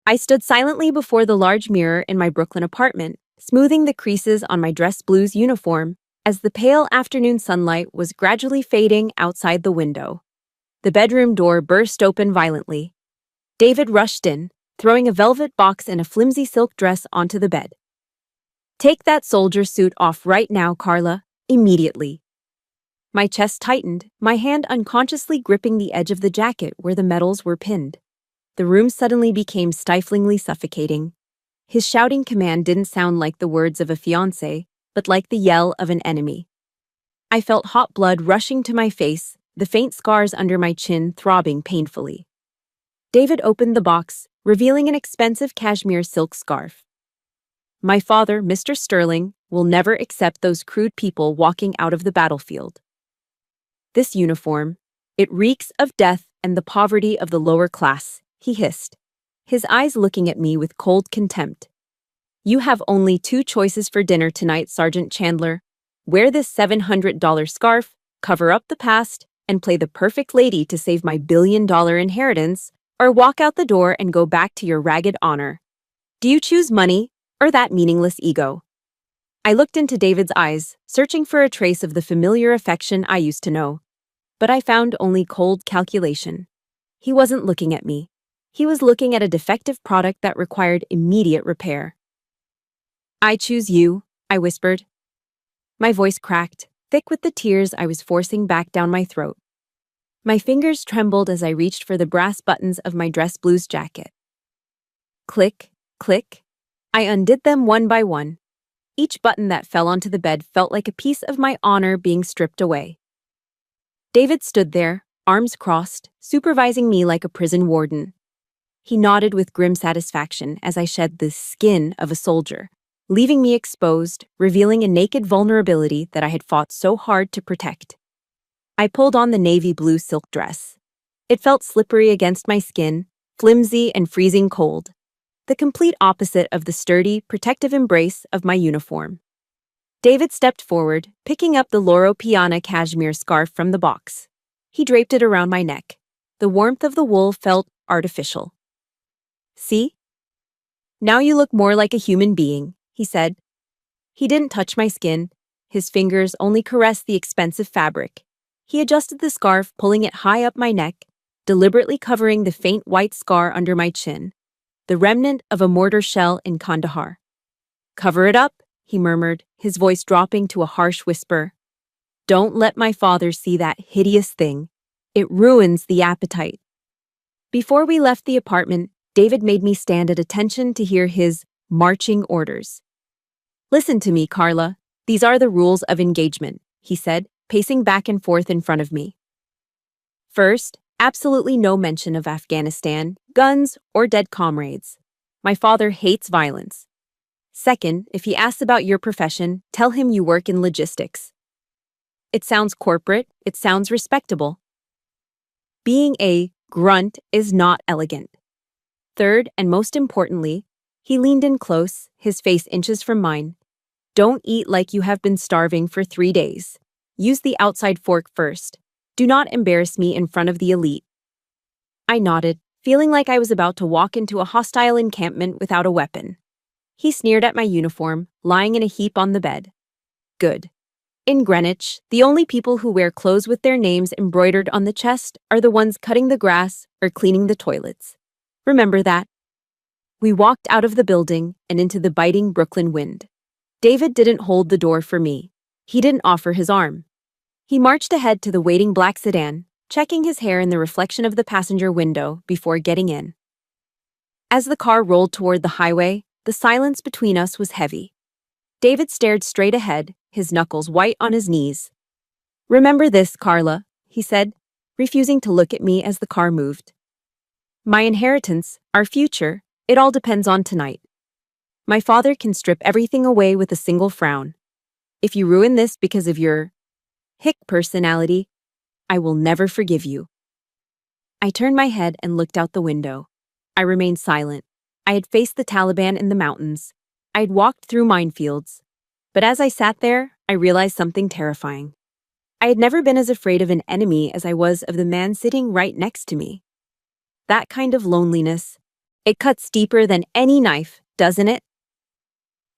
I stood silently before the large mirror in my Brooklyn apartment, smoothing the creases on my dress blues uniform as the pale afternoon sunlight was gradually fading outside the window. The bedroom door burst open violently. David rushed in, throwing a velvet box and a flimsy silk dress onto the bed. "Take that soldier suit off right now, Karla, immediately." My chest tightened, my hand unconsciously gripping the edge of the jacket where the medals were pinned. The room suddenly became stiflingly suffocating. His shouting command didn't sound like the words of a fiancé, but like the yell of an enemy. I felt hot blood rushing to my face, the faint scars under my chin throbbing painfully. David opened the box, revealing an expensive cashmere silk scarf. "My father, Mr. Sterling, will never accept those crude people walking out of the battlefield. This uniform, it reeks of death and the poverty of the lower class," he hissed, his eyes looking at me with cold contempt. "You have only two choices for dinner tonight, Sergeant Chandler. Wear this $700 scarf, cover up the past, and play the perfect lady to save my billion-dollar inheritance, or walk out the door and go back to your ragged honor. Do you choose money or that meaningless ego?" I looked into David's eyes, searching for a trace of the familiar affection I used to know. But I found only cold calculation. He wasn't looking at me. He was looking at a defective product that required immediate repair. "I choose you," I whispered. My voice cracked, thick with the tears I was forcing back down my throat. My fingers trembled as I reached for the brass buttons of my dress blues jacket. Click, click. I undid them one by one. Each button that fell onto the bed felt like a piece of my honor being stripped away. David stood there, arms crossed, supervising me like a prison warden. He nodded with grim satisfaction as I shed the skin of a soldier, leaving me exposed, revealing a naked vulnerability that I had fought so hard to protect. I pulled on the navy blue silk dress. It felt slippery against my skin, flimsy and freezing cold, the complete opposite of the sturdy, protective embrace of my uniform. David stepped forward, picking up the Loro Piana cashmere scarf from the box. He draped it around my neck. The warmth of the wool felt artificial. "See? Now you look more like a human being," he said. He didn't touch my skin. His fingers only caressed the expensive fabric. He adjusted the scarf, pulling it high up my neck, deliberately covering the faint white scar under my chin, the remnant of a mortar shell in Kandahar. "Cover it up," he murmured, his voice dropping to a harsh whisper. "Don't let my father see that hideous thing. It ruins the appetite." Before we left the apartment, David made me stand at attention to hear his marching orders. "Listen to me, Karla. These are the rules of engagement," he said, pacing back and forth in front of me. "First, absolutely no mention of Afghanistan, guns, or dead comrades. My father hates violence. Second, if he asks about your profession, tell him you work in logistics. It sounds corporate, it sounds respectable. Being a grunt is not elegant. Third, and most importantly," he leaned in close, his face inches from mine, "don't eat like you have been starving for 3 days. Use the outside fork first. Do not embarrass me in front of the elite." I nodded, feeling like I was about to walk into a hostile encampment without a weapon. He sneered at my uniform, lying in a heap on the bed. "Good. In Greenwich, the only people who wear clothes with their names embroidered on the chest are the ones cutting the grass or cleaning the toilets. Remember that." We walked out of the building and into the biting Brooklyn wind. David didn't hold the door for me. He didn't offer his arm. He marched ahead to the waiting black sedan, checking his hair in the reflection of the passenger window before getting in. As the car rolled toward the highway, the silence between us was heavy. David stared straight ahead, his knuckles white on his knees. "Remember this, Karla," he said, refusing to look at me as the car moved. "My inheritance, our future, it all depends on tonight. My father can strip everything away with a single frown. If you ruin this because of your hick personality, I will never forgive you." I turned my head and looked out the window. I remained silent. I had faced the Taliban in the mountains. I had walked through minefields. But as I sat there, I realized something terrifying. I had never been as afraid of an enemy as I was of the man sitting right next to me. That kind of loneliness, It cuts deeper than any knife, doesn't it?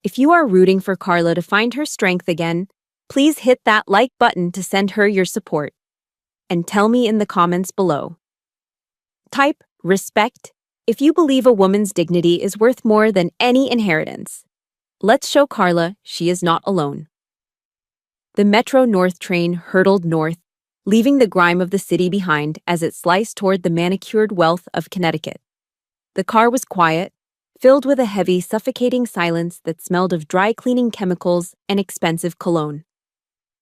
If you are rooting for Karla to find her strength again, please hit that like button to send her your support. And tell me in the comments below. Type respect if you believe a woman's dignity is worth more than any inheritance. Let's show Karla she is not alone. The Metro North train hurtled north, leaving the grime of the city behind as it sliced toward the manicured wealth of Connecticut. The car was quiet, filled with a heavy, suffocating silence that smelled of dry-cleaning chemicals and expensive cologne.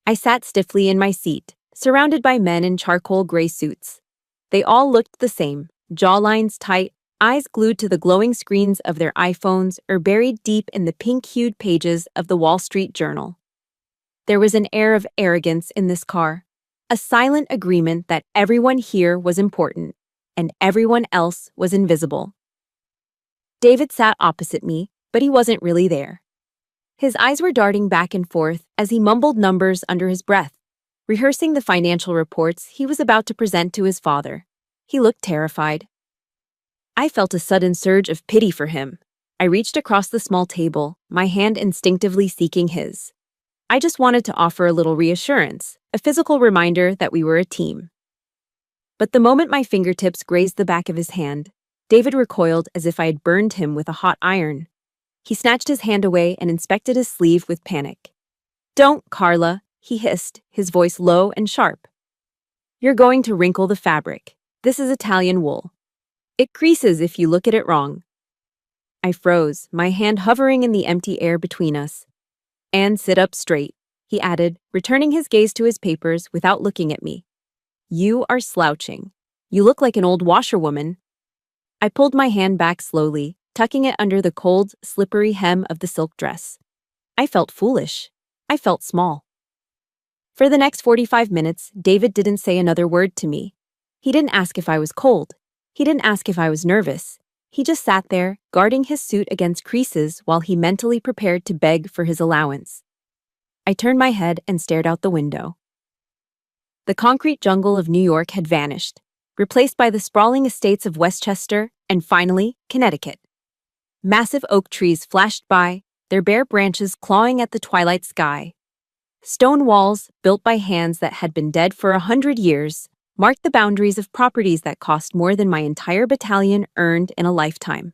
I sat stiffly in my seat, surrounded by men in charcoal gray suits. They all looked the same, jawlines tight, eyes glued to the glowing screens of their iPhones or buried deep in the pink-hued pages of the Wall Street Journal. There was an air of arrogance in this car, a silent agreement that everyone here was important and everyone else was invisible. David sat opposite me, but he wasn't really there. His eyes were darting back and forth as he mumbled numbers under his breath, rehearsing the financial reports he was about to present to his father. He looked terrified. I felt a sudden surge of pity for him. I reached across the small table, my hand instinctively seeking his. I just wanted to offer a little reassurance, a physical reminder that we were a team. But the moment my fingertips grazed the back of his hand, David recoiled as if I had burned him with a hot iron. He snatched his hand away and inspected his sleeve with panic. "Don't, Karla," he hissed, his voice low and sharp. "You're going to wrinkle the fabric. This is Italian wool. It creases if you look at it wrong." I froze, my hand hovering in the empty air between us. "And sit up straight," he added, returning his gaze to his papers without looking at me. "You are slouching. You look like an old washerwoman." I pulled my hand back slowly, tucking it under the cold, slippery hem of the silk dress. I felt foolish. I felt small. For the next 45 minutes, David didn't say another word to me. He didn't ask if I was cold. He didn't ask if I was nervous. He just sat there, guarding his suit against creases while he mentally prepared to beg for his allowance. I turned my head and stared out the window. The concrete jungle of New York had vanished, replaced by the sprawling estates of Westchester and, finally, Connecticut. Massive oak trees flashed by, their bare branches clawing at the twilight sky. Stone walls, built by hands that had been dead for 100 years, marked the boundaries of properties that cost more than my entire battalion earned in a lifetime.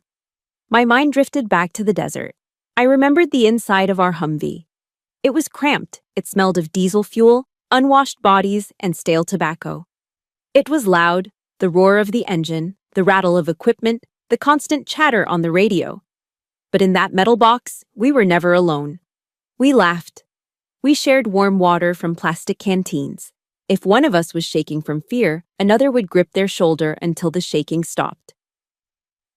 My mind drifted back to the desert. I remembered the inside of our Humvee. It was cramped. It smelled of diesel fuel, unwashed bodies, and stale tobacco. It was loud, the roar of the engine, the rattle of equipment, the constant chatter on the radio. But in that metal box, we were never alone. We laughed. We shared warm water from plastic canteens. If one of us was shaking from fear, another would grip their shoulder until the shaking stopped.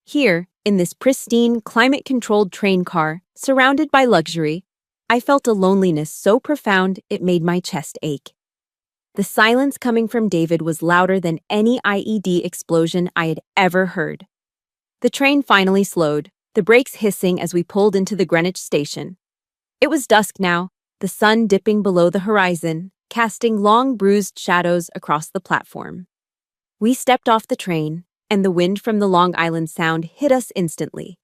Here, in this pristine, climate-controlled train car, surrounded by luxury, I felt a loneliness so profound it made my chest ache. The silence coming from David was louder than any IED explosion I had ever heard. The train finally slowed, the brakes hissing as we pulled into the Greenwich station. It was dusk now, the sun dipping below the horizon, casting long bruised shadows across the platform. We stepped off the train, and the wind from the Long Island Sound hit us instantly.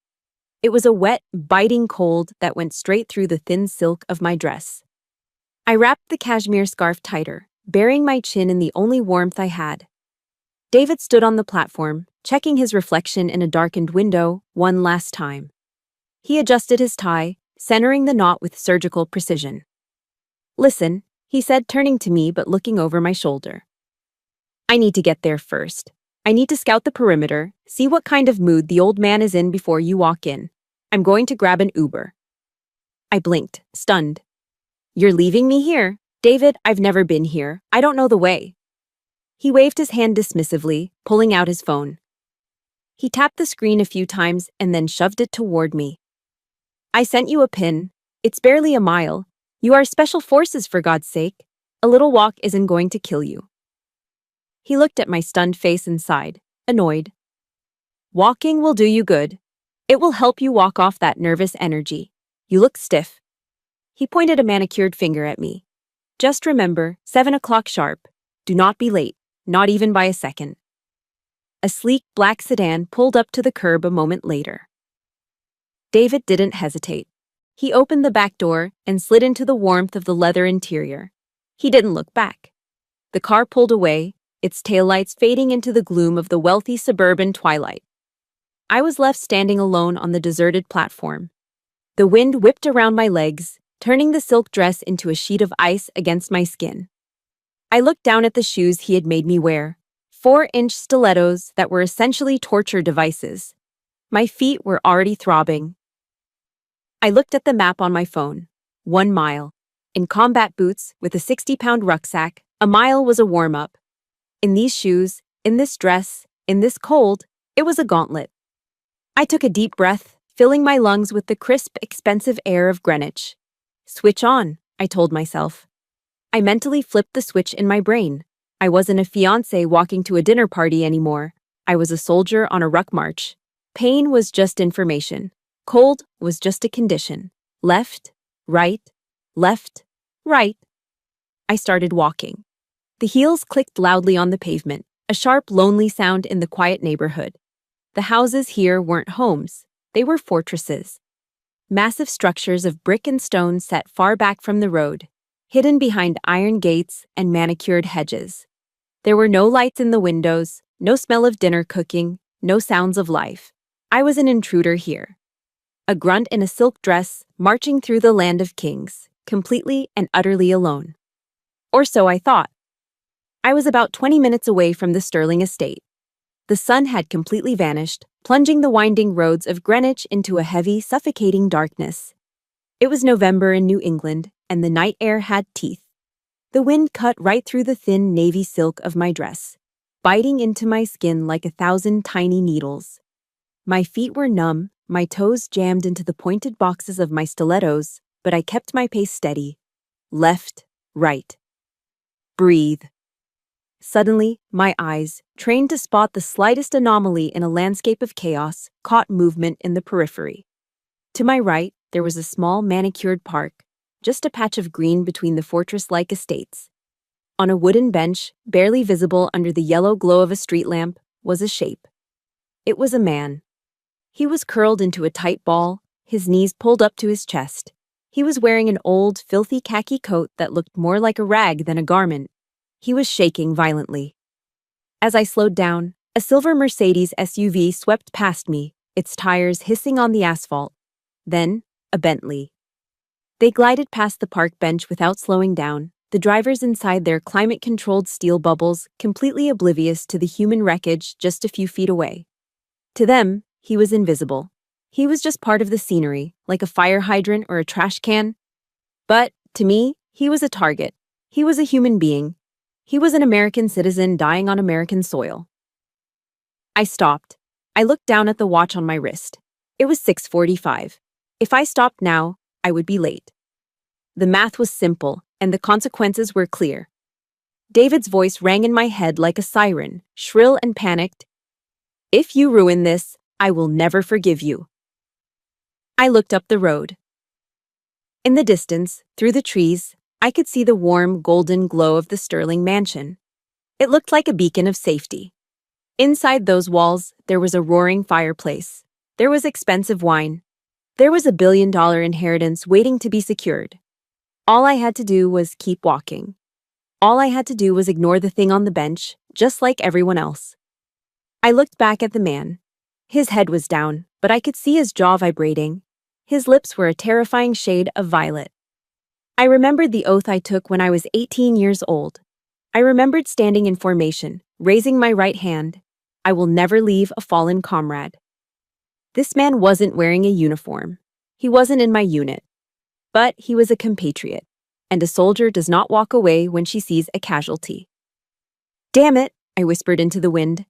It was a wet, biting cold that went straight through the thin silk of my dress. I wrapped the cashmere scarf tighter, burying my chin in the only warmth I had. David stood on the platform, checking his reflection in a darkened window one last time. He adjusted his tie, centering the knot with surgical precision. "Listen," he said, turning to me but looking over my shoulder. "I need to get there first. I need to scout the perimeter, see what kind of mood the old man is in before you walk in. I'm going to grab an Uber." I blinked, stunned. "You're leaving me here? David, I've never been here. I don't know the way." He waved his hand dismissively, pulling out his phone. He tapped the screen a few times and then shoved it toward me. "I sent you a pin. It's barely a mile. You are special forces, for God's sake. A little walk isn't going to kill you." He looked at my stunned face and sighed, annoyed. "Walking will do you good. It will help you walk off that nervous energy. You look stiff." He pointed a manicured finger at me. "Just remember, 7 o'clock sharp. Do not be late, not even by a second." A sleek black sedan pulled up to the curb a moment later. David didn't hesitate. He opened the back door and slid into the warmth of the leather interior. He didn't look back. The car pulled away, its taillights fading into the gloom of the wealthy suburban twilight. I was left standing alone on the deserted platform. The wind whipped around my legs, turning the silk dress into a sheet of ice against my skin. I looked down at the shoes he had made me wear, 4-inch stilettos that were essentially torture devices. My feet were already throbbing. I looked at the map on my phone. 1 mile. In combat boots, with a 60-pound rucksack, a mile was a warm-up. In these shoes, in this dress, in this cold, it was a gauntlet. I took a deep breath, filling my lungs with the crisp, expensive air of Greenwich. Switch on, I told myself. I mentally flipped the switch in my brain. I wasn't a fiancé walking to a dinner party anymore. I was a soldier on a ruck march. Pain was just information. Cold was just a condition. Left, right, left, right. I started walking. The heels clicked loudly on the pavement, a sharp, lonely sound in the quiet neighborhood. The houses here weren't homes. They were fortresses. Massive structures of brick and stone set far back from the road, hidden behind iron gates and manicured hedges. There were no lights in the windows, no smell of dinner cooking, no sounds of life. I was an intruder here. A grunt in a silk dress, marching through the land of kings, completely and utterly alone. Or so I thought. I was about 20 minutes away from the Sterling estate. The sun had completely vanished, plunging the winding roads of Greenwich into a heavy, suffocating darkness. It was November in New England, and the night air had teeth. The wind cut right through the thin navy silk of my dress, biting into my skin like 1,000 tiny needles. My feet were numb, my toes jammed into the pointed boxes of my stilettos, but I kept my pace steady. Left, right. Breathe. Suddenly, my eyes, trained to spot the slightest anomaly in a landscape of chaos, caught movement in the periphery. To my right, there was a small manicured park, just a patch of green between the fortress-like estates. On a wooden bench, barely visible under the yellow glow of a street lamp, was a shape. It was a man. He was curled into a tight ball, his knees pulled up to his chest. He was wearing an old, filthy khaki coat that looked more like a rag than a garment. He was shaking violently. As I slowed down, a silver Mercedes SUV swept past me, its tires hissing on the asphalt. Then, a Bentley. They glided past the park bench without slowing down, the drivers inside their climate-controlled steel bubbles completely oblivious to the human wreckage just a few feet away. To them, he was invisible. He was just part of the scenery, like a fire hydrant or a trash can. But, to me, he was a target. He was a human being. He was an American citizen dying on American soil. I stopped. I looked down at the watch on my wrist. It was 6:45. If I stopped now, I would be late. The math was simple, and the consequences were clear. David's voice rang in my head like a siren, shrill and panicked. If you ruin this, I will never forgive you. I looked up the road. In the distance, through the trees, I could see the warm, golden glow of the Sterling mansion. It looked like a beacon of safety. Inside those walls, there was a roaring fireplace. There was expensive wine. There was a billion-dollar inheritance waiting to be secured. All I had to do was keep walking. All I had to do was ignore the thing on the bench, just like everyone else. I looked back at the man. His head was down, but I could see his jaw vibrating. His lips were a terrifying shade of violet. I remembered the oath I took when I was 18 years old. I remembered standing in formation, raising my right hand. I will never leave a fallen comrade. This man wasn't wearing a uniform. He wasn't in my unit. But he was a compatriot, and a soldier does not walk away when she sees a casualty. Damn it, I whispered into the wind.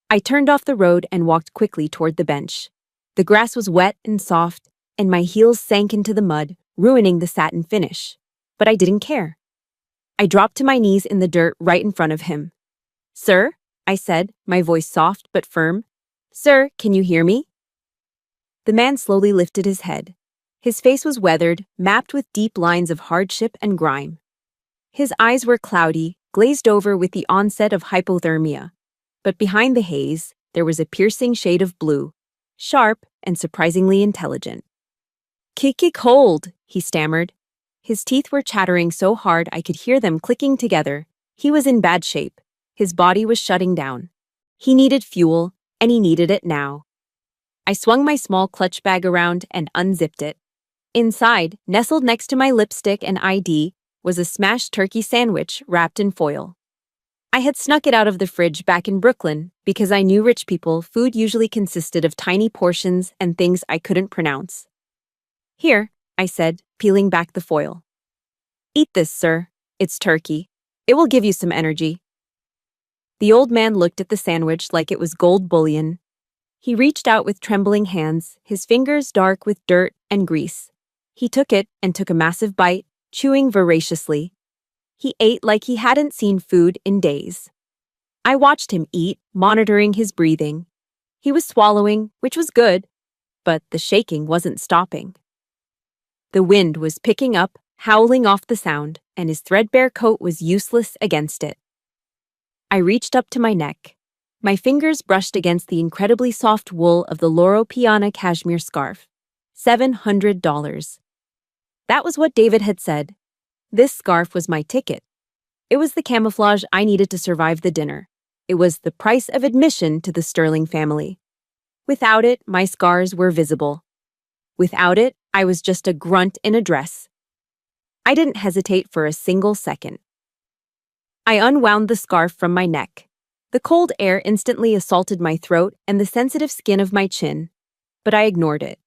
I turned off the road and walked quickly toward the bench. The grass was wet and soft, and my heels sank into the mud, ruining the satin finish. But I didn't care. I dropped to my knees in the dirt right in front of him. Sir, I said, my voice soft but firm. Sir, can you hear me? The man slowly lifted his head. His face was weathered, mapped with deep lines of hardship and grime. His eyes were cloudy, glazed over with the onset of hypothermia. But behind the haze, there was a piercing shade of blue, sharp and surprisingly intelligent. "Kiki cold," he stammered. His teeth were chattering so hard I could hear them clicking together. He was in bad shape. His body was shutting down. He needed fuel, and he needed it now. I swung my small clutch bag around and unzipped it. Inside, nestled next to my lipstick and ID, was a smashed turkey sandwich wrapped in foil. I had snuck it out of the fridge back in Brooklyn because I knew rich people food usually consisted of tiny portions and things I couldn't pronounce. "Here," I said, peeling back the foil. "Eat this, sir. It's turkey. It will give you some energy." The old man looked at the sandwich like it was gold bullion. He reached out with trembling hands, his fingers dark with dirt and grease. He took it and took a massive bite, chewing voraciously. He ate like he hadn't seen food in days. I watched him eat, monitoring his breathing. He was swallowing, which was good, but the shaking wasn't stopping. The wind was picking up, howling off the sound, and his threadbare coat was useless against it. I reached up to my neck. My fingers brushed against the incredibly soft wool of the Loro Piana cashmere scarf. $700. That was what David had said. This scarf was my ticket. It was the camouflage I needed to survive the dinner. It was the price of admission to the Sterling family. Without it, my scars were visible. Without it, I was just a grunt in a dress. I didn't hesitate for a single second. I unwound the scarf from my neck. The cold air instantly assaulted my throat and the sensitive skin of my chin, but I ignored it.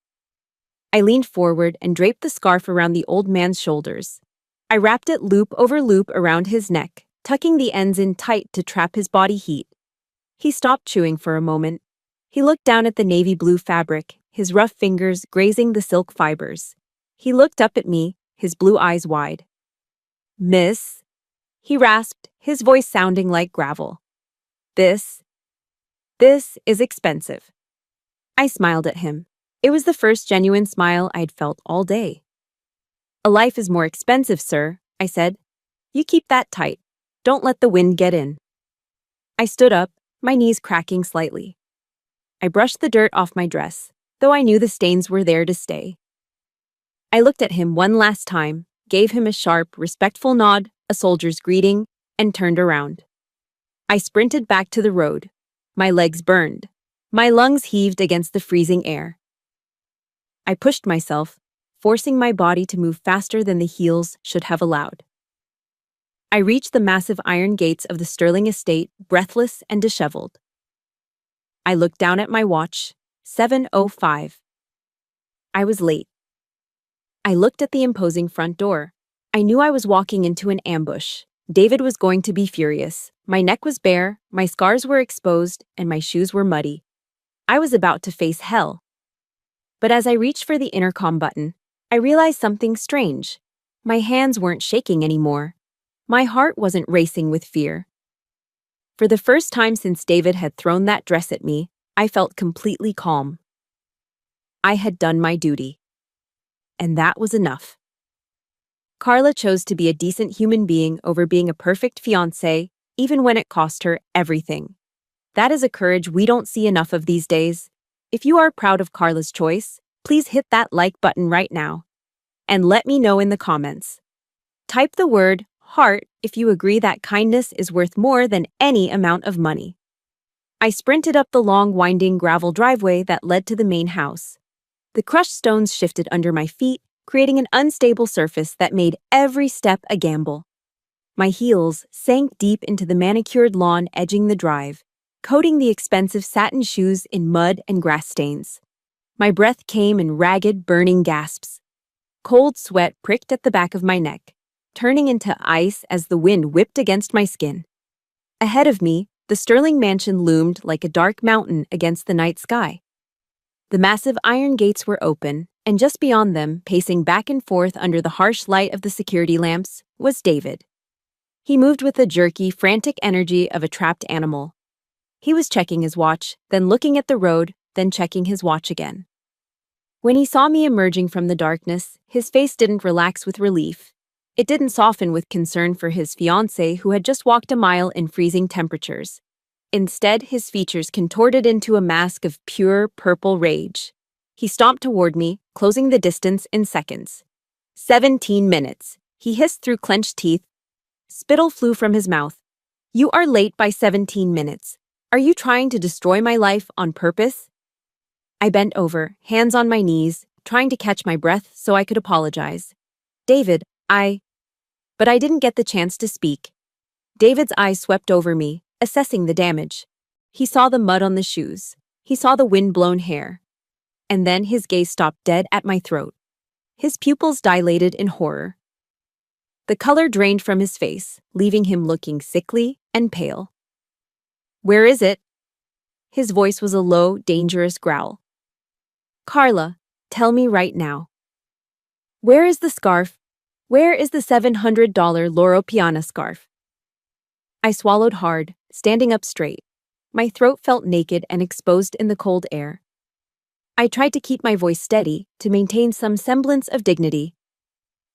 I leaned forward and draped the scarf around the old man's shoulders. I wrapped it loop over loop around his neck, tucking the ends in tight to trap his body heat. He stopped chewing for a moment. He looked down at the navy blue fabric, his rough fingers grazing the silk fibers. He looked up at me, his blue eyes wide. "Miss," he rasped, his voice sounding like gravel. This is expensive." I smiled at him. It was the first genuine smile I'd felt all day. "A life is more expensive, sir," I said. "You keep that tight. Don't let the wind get in." I stood up, my knees cracking slightly. I brushed the dirt off my dress, though I knew the stains were there to stay. I looked at him one last time, gave him a sharp, respectful nod, a soldier's greeting, and turned around. I sprinted back to the road. My legs burned. My lungs heaved against the freezing air. I pushed myself, forcing my body to move faster than the heels should have allowed. I reached the massive iron gates of the Sterling estate, breathless and disheveled. I looked down at my watch, 7:05. I was late. I looked at the imposing front door. I knew I was walking into an ambush. David was going to be furious. My neck was bare, my scars were exposed, and my shoes were muddy. I was about to face hell. But as I reached for the intercom button, I realized something strange. My hands weren't shaking anymore. My heart wasn't racing with fear. For the first time since David had thrown that dress at me, I felt completely calm. I had done my duty. And that was enough. Karla chose to be a decent human being over being a perfect fiancé, even when it cost her everything. That is a courage we don't see enough of these days. If you are proud of Karla's choice, please hit that like button right now. And let me know in the comments. Type the word heart if you agree that kindness is worth more than any amount of money. I sprinted up the long, winding gravel driveway that led to the main house. The crushed stones shifted under my feet, creating an unstable surface that made every step a gamble. My heels sank deep into the manicured lawn edging the drive, coating the expensive satin shoes in mud and grass stains. My breath came in ragged, burning gasps. Cold sweat pricked at the back of my neck, turning into ice as the wind whipped against my skin. Ahead of me, the Sterling mansion loomed like a dark mountain against the night sky. The massive iron gates were open, and just beyond them, pacing back and forth under the harsh light of the security lamps, was David. He moved with the jerky, frantic energy of a trapped animal. He was checking his watch, then looking at the road, then checking his watch again. When he saw me emerging from the darkness, his face didn't relax with relief. It didn't soften with concern for his fiancée who had just walked a mile in freezing temperatures. Instead, his features contorted into a mask of pure purple rage. He stomped toward me, closing the distance in seconds. 17 minutes, he hissed through clenched teeth. Spittle flew from his mouth. You are late by 17 minutes. Are you trying to destroy my life on purpose? I bent over, hands on my knees, trying to catch my breath so I could apologize. David, But I didn't get the chance to speak. David's eyes swept over me, assessing the damage. He saw the mud on the shoes. He saw the wind-blown hair. And then his gaze stopped dead at my throat. His pupils dilated in horror. The color drained from his face, leaving him looking sickly and pale. Where is it? His voice was a low, dangerous growl. Karla, tell me right now. Where is the scarf? Where is the $700 Loro Piana scarf? I swallowed hard, standing up straight. My throat felt naked and exposed in the cold air. I tried to keep my voice steady, to maintain some semblance of dignity.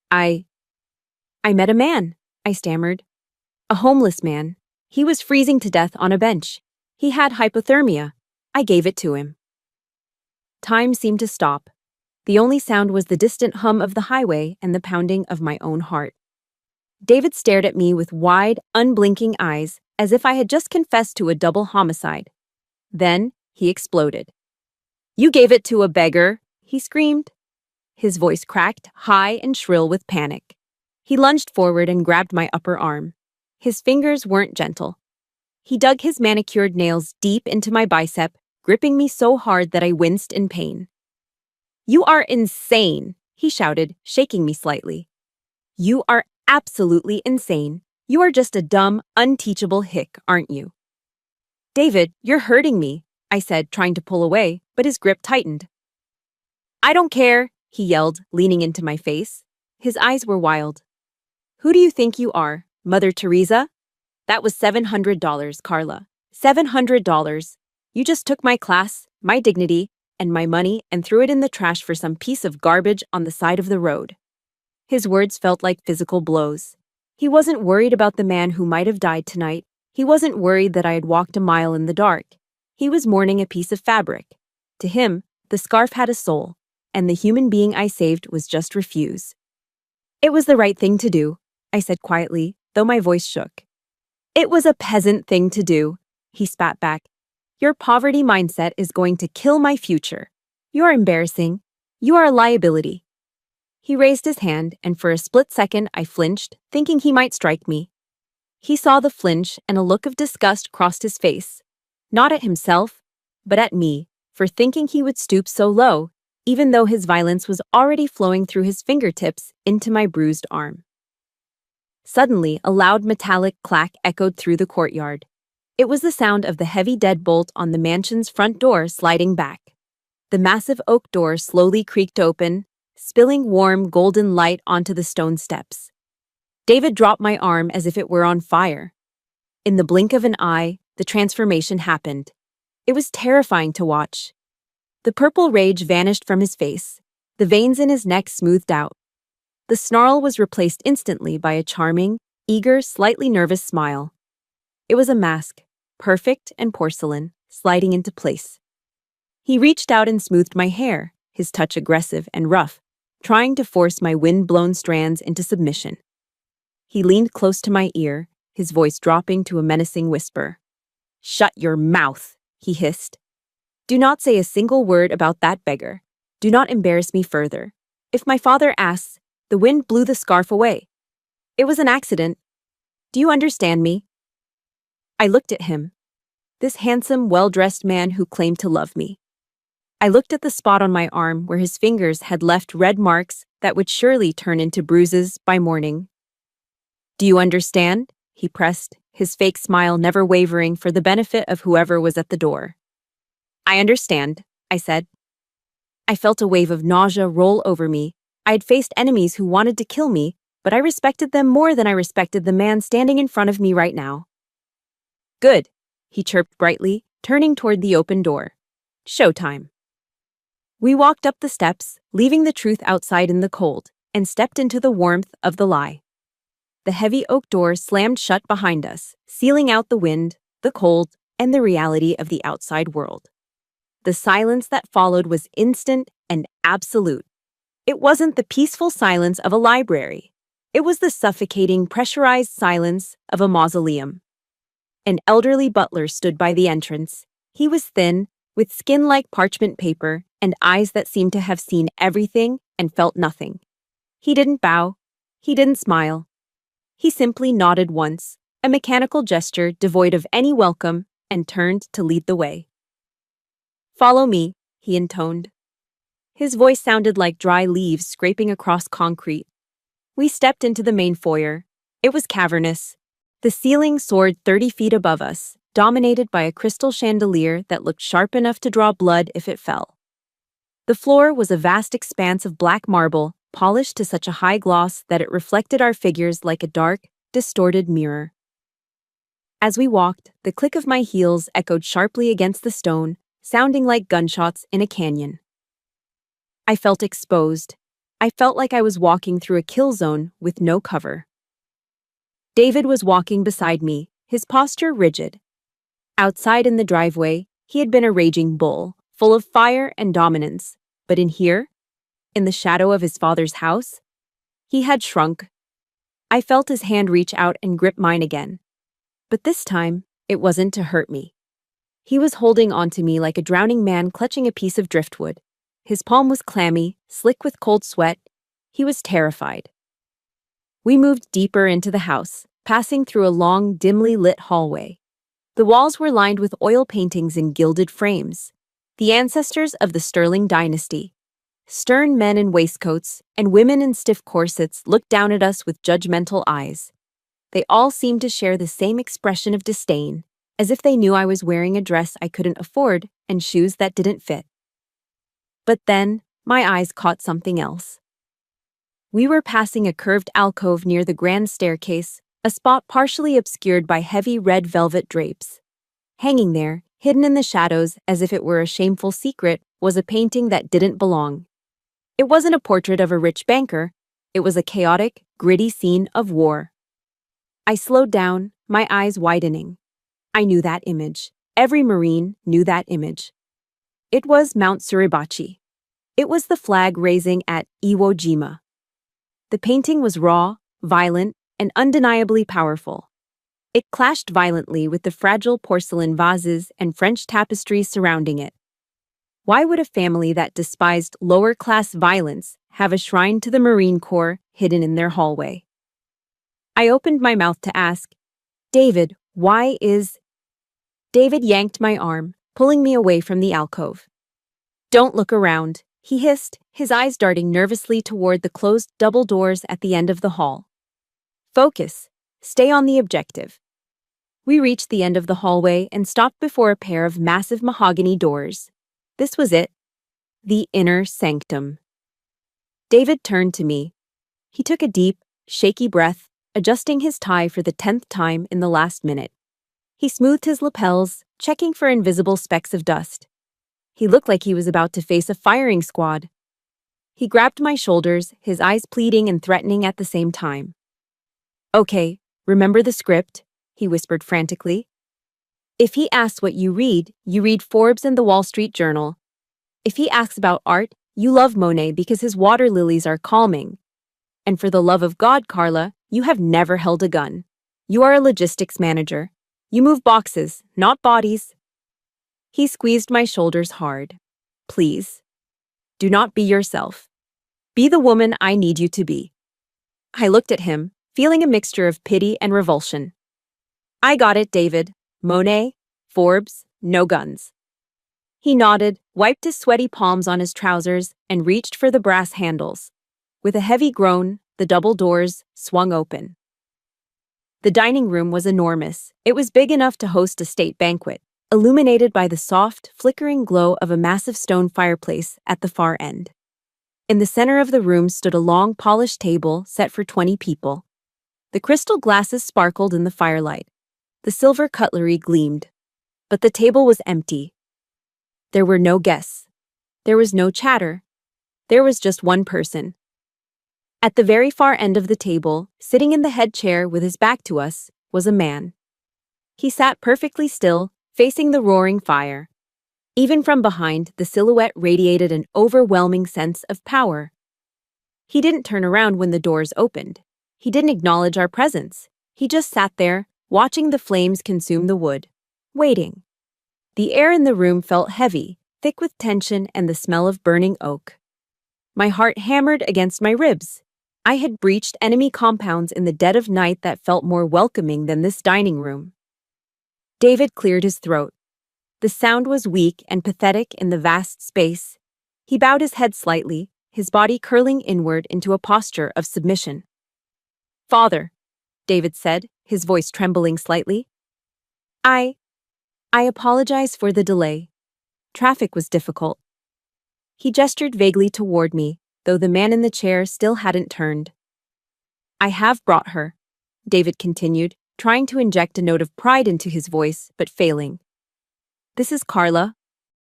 I met a man, I stammered. A homeless man. He was freezing to death on a bench. He had hypothermia. I gave it to him. Time seemed to stop. The only sound was the distant hum of the highway and the pounding of my own heart. David stared at me with wide, unblinking eyes, as if I had just confessed to a double homicide. Then he exploded. You gave it to a beggar, he screamed. His voice cracked, high and shrill with panic. He lunged forward and grabbed my upper arm. His fingers weren't gentle. He dug his manicured nails deep into my bicep, gripping me so hard that I winced in pain. You are insane, he shouted, shaking me slightly. You are absolutely insane. You are just a dumb, unteachable hick, aren't you? David, you're hurting me, I said, trying to pull away, but his grip tightened. I don't care, he yelled, leaning into my face. His eyes were wild. Who do you think you are, Mother Teresa? That was $700, Karla. $700. You just took my class, my dignity, and my money and threw it in the trash for some piece of garbage on the side of the road. His words felt like physical blows. He wasn't worried about the man who might have died tonight. He wasn't worried that I had walked a mile in the dark. He was mourning a piece of fabric. To him, the scarf had a soul, and the human being I saved was just refuse. It was the right thing to do, I said quietly, though my voice shook. It was a peasant thing to do, he spat back. Your poverty mindset is going to kill my future. You're embarrassing. You are a liability. He raised his hand, and for a split second I flinched, thinking he might strike me. He saw the flinch, and a look of disgust crossed his face. Not at himself, but at me, for thinking he would stoop so low, even though his violence was already flowing through his fingertips into my bruised arm. Suddenly, a loud metallic clack echoed through the courtyard. It was the sound of the heavy deadbolt on the mansion's front door sliding back. The massive oak door slowly creaked open, spilling warm, golden light onto the stone steps. David dropped my arm as if it were on fire. In the blink of an eye, the transformation happened. It was terrifying to watch. The purple rage vanished from his face. The veins in his neck smoothed out. The snarl was replaced instantly by a charming, eager, slightly nervous smile. It was a mask, perfect and porcelain, sliding into place. He reached out and smoothed my hair, his touch aggressive and rough, trying to force my wind-blown strands into submission. He leaned close to my ear, his voice dropping to a menacing whisper. Shut your mouth, he hissed. Do not say a single word about that beggar. Do not embarrass me further. If my father asks, the wind blew the scarf away. It was an accident. Do you understand me? I looked at him. This handsome, well-dressed man who claimed to love me. I looked at the spot on my arm where his fingers had left red marks that would surely turn into bruises by morning. Do you understand? He pressed, his fake smile never wavering for the benefit of whoever was at the door. I understand, I said. I felt a wave of nausea roll over me. I had faced enemies who wanted to kill me, but I respected them more than I respected the man standing in front of me right now. Good, he chirped brightly, turning toward the open door. Showtime. We walked up the steps, leaving the truth outside in the cold, and stepped into the warmth of the lie. The heavy oak door slammed shut behind us, sealing out the wind, the cold, and the reality of the outside world. The silence that followed was instant and absolute. It wasn't the peaceful silence of a library. It was the suffocating, pressurized silence of a mausoleum. An elderly butler stood by the entrance. He was thin, with skin like parchment paper and eyes that seemed to have seen everything and felt nothing. He didn't bow. He didn't smile. He simply nodded once, a mechanical gesture devoid of any welcome, and turned to lead the way. "Follow me," he intoned. His voice sounded like dry leaves scraping across concrete. We stepped into the main foyer. It was cavernous. The ceiling soared 30 feet above us, dominated by a crystal chandelier that looked sharp enough to draw blood if it fell. The floor was a vast expanse of black marble, polished to such a high gloss that it reflected our figures like a dark, distorted mirror. As we walked, the click of my heels echoed sharply against the stone, sounding like gunshots in a canyon. I felt exposed. I felt like I was walking through a kill zone with no cover. David was walking beside me, his posture rigid. Outside in the driveway, he had been a raging bull, full of fire and dominance, but in here, in the shadow of his father's house, he had shrunk. I felt his hand reach out and grip mine again. But this time, it wasn't to hurt me. He was holding onto me like a drowning man clutching a piece of driftwood. His palm was clammy, slick with cold sweat. He was terrified. We moved deeper into the house, passing through a long, dimly lit hallway. The walls were lined with oil paintings in gilded frames, the ancestors of the Sterling dynasty. Stern men in waistcoats and women in stiff corsets looked down at us with judgmental eyes. They all seemed to share the same expression of disdain, as if they knew I was wearing a dress I couldn't afford and shoes that didn't fit. But then, my eyes caught something else. We were passing a curved alcove near the grand staircase, a spot partially obscured by heavy red velvet drapes. Hanging there, hidden in the shadows as if it were a shameful secret, was a painting that didn't belong. It wasn't a portrait of a rich banker. It was a chaotic, gritty scene of war. I slowed down, my eyes widening. I knew that image. Every Marine knew that image. It was Mount Suribachi. It was the flag raising at Iwo Jima. The painting was raw, violent, and undeniably powerful. It clashed violently with the fragile porcelain vases and French tapestries surrounding it. Why would a family that despised lower-class violence have a shrine to the Marine Corps hidden in their hallway? I opened my mouth to ask, "David, why is—" David yanked my arm, pulling me away from the alcove. "Don't look around," he hissed, his eyes darting nervously toward the closed double doors at the end of the hall. "Focus. Stay on the objective." We reached the end of the hallway and stopped before a pair of massive mahogany doors. This was it. The inner sanctum. David turned to me. He took a deep, shaky breath, adjusting his tie for the 10th time in the last minute. He smoothed his lapels, checking for invisible specks of dust. He looked like he was about to face a firing squad. He grabbed my shoulders, his eyes pleading and threatening at the same time. "Okay, remember the script," he whispered frantically. "If he asks what you read Forbes and the Wall Street Journal. If he asks about art, you love Monet because his water lilies are calming. And for the love of God, Karla, you have never held a gun. You are a logistics manager. You move boxes, not bodies." He squeezed my shoulders hard. "Please, do not be yourself. Be the woman I need you to be." I looked at him, feeling a mixture of pity and revulsion. "I got it, David. Monet, Forbes, no guns." He nodded, wiped his sweaty palms on his trousers, and reached for the brass handles. With a heavy groan, the double doors swung open. The dining room was enormous. It was big enough to host a state banquet, illuminated by the soft, flickering glow of a massive stone fireplace at the far end. In the center of the room stood a long, polished table set for 20 people. The crystal glasses sparkled in the firelight. The silver cutlery gleamed. But the table was empty. There were no guests. There was no chatter. There was just one person. At the very far end of the table, sitting in the head chair with his back to us, was a man. He sat perfectly still, facing the roaring fire. Even from behind, the silhouette radiated an overwhelming sense of power. He didn't turn around when the doors opened. He didn't acknowledge our presence. He just sat there, watching the flames consume the wood, waiting. The air in the room felt heavy, thick with tension and the smell of burning oak. My heart hammered against my ribs. I had breached enemy compounds in the dead of night that felt more welcoming than this dining room. David cleared his throat. The sound was weak and pathetic in the vast space. He bowed his head slightly, his body curling inward into a posture of submission. "Father," David said, his voice trembling slightly. I apologize for the delay. Traffic was difficult." He gestured vaguely toward me, though the man in the chair still hadn't turned. "I have brought her," David continued, trying to inject a note of pride into his voice, but failing. "This is Karla,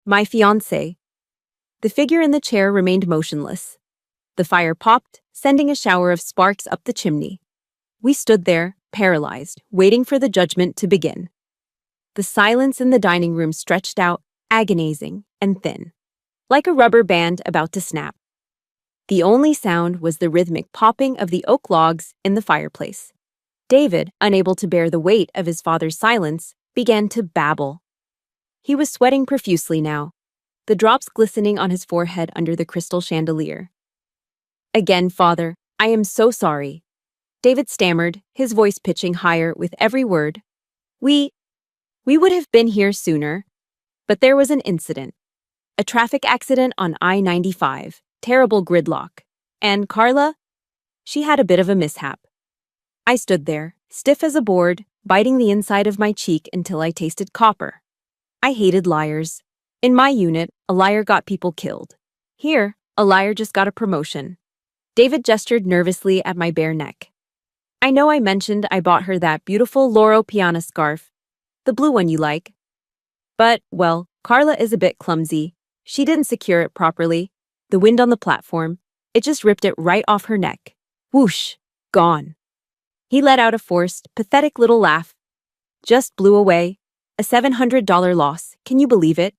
my fiancé." The figure in the chair remained motionless. The fire popped, sending a shower of sparks up the chimney. We stood there, paralyzed, waiting for the judgment to begin. The silence in the dining room stretched out, agonizing and thin, like a rubber band about to snap. The only sound was the rhythmic popping of the oak logs in the fireplace. David, unable to bear the weight of his father's silence, began to babble. He was sweating profusely now, the drops glistening on his forehead under the crystal chandelier. "Again, father, I am so sorry," David stammered, his voice pitching higher with every word. We would have been here sooner, but there was an incident. A traffic accident on I-95, terrible gridlock. And Karla? She had a bit of a mishap." I stood there, stiff as a board, biting the inside of my cheek until I tasted copper. I hated liars. In my unit, a liar got people killed. Here, a liar just got a promotion. David gestured nervously at my bare neck. "I know I mentioned I bought her that beautiful Loro Piana scarf, the blue one you like. But, well, Karla is a bit clumsy. She didn't secure it properly. The wind on the platform, it just ripped it right off her neck. Whoosh, gone." He let out a forced, pathetic little laugh. "Just blew away. A $700 loss, can you believe it?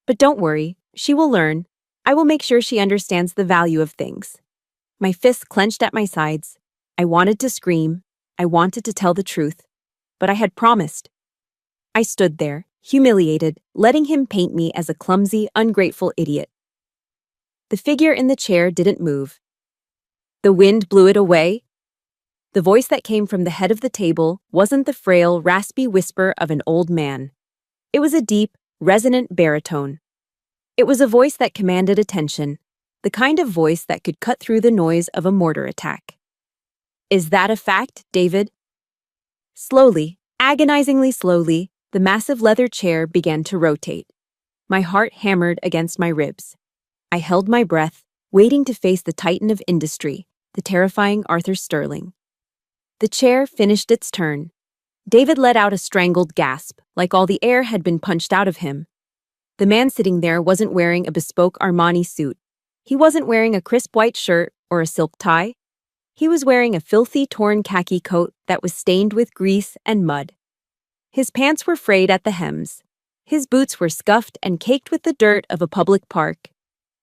But don't worry, she will learn. I will make sure she understands the value of things." My fists clenched at my sides. I wanted to scream. I wanted to tell the truth. But I had promised. I stood there, humiliated, letting him paint me as a clumsy, ungrateful idiot. The figure in the chair didn't move. The wind blew it away. The voice that came from the head of the table wasn't the frail, raspy whisper of an old man. It was a deep, resonant baritone. It was a voice that commanded attention, the kind of voice that could cut through the noise of a mortar attack. "Is that a fact, David?" Slowly, agonizingly slowly, the massive leather chair began to rotate. My heart hammered against my ribs. I held my breath, waiting to face the titan of industry, the terrifying Arthur Sterling. The chair finished its turn. David let out a strangled gasp, like all the air had been punched out of him. The man sitting there wasn't wearing a bespoke Armani suit. He wasn't wearing a crisp white shirt or a silk tie. He was wearing a filthy, torn khaki coat that was stained with grease and mud. His pants were frayed at the hems. His boots were scuffed and caked with the dirt of a public park.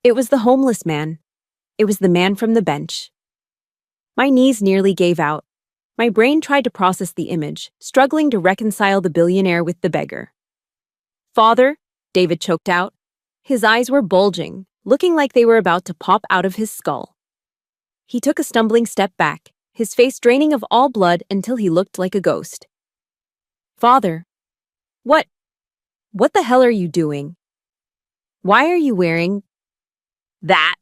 It was the homeless man. It was the man from the bench. My knees nearly gave out. My brain tried to process the image, struggling to reconcile the billionaire with the beggar. "Father," David choked out. His eyes were bulging, looking like they were about to pop out of his skull. He took a stumbling step back, his face draining of all blood until he looked like a ghost. "Father, what the hell are you doing? Why are you wearing that?"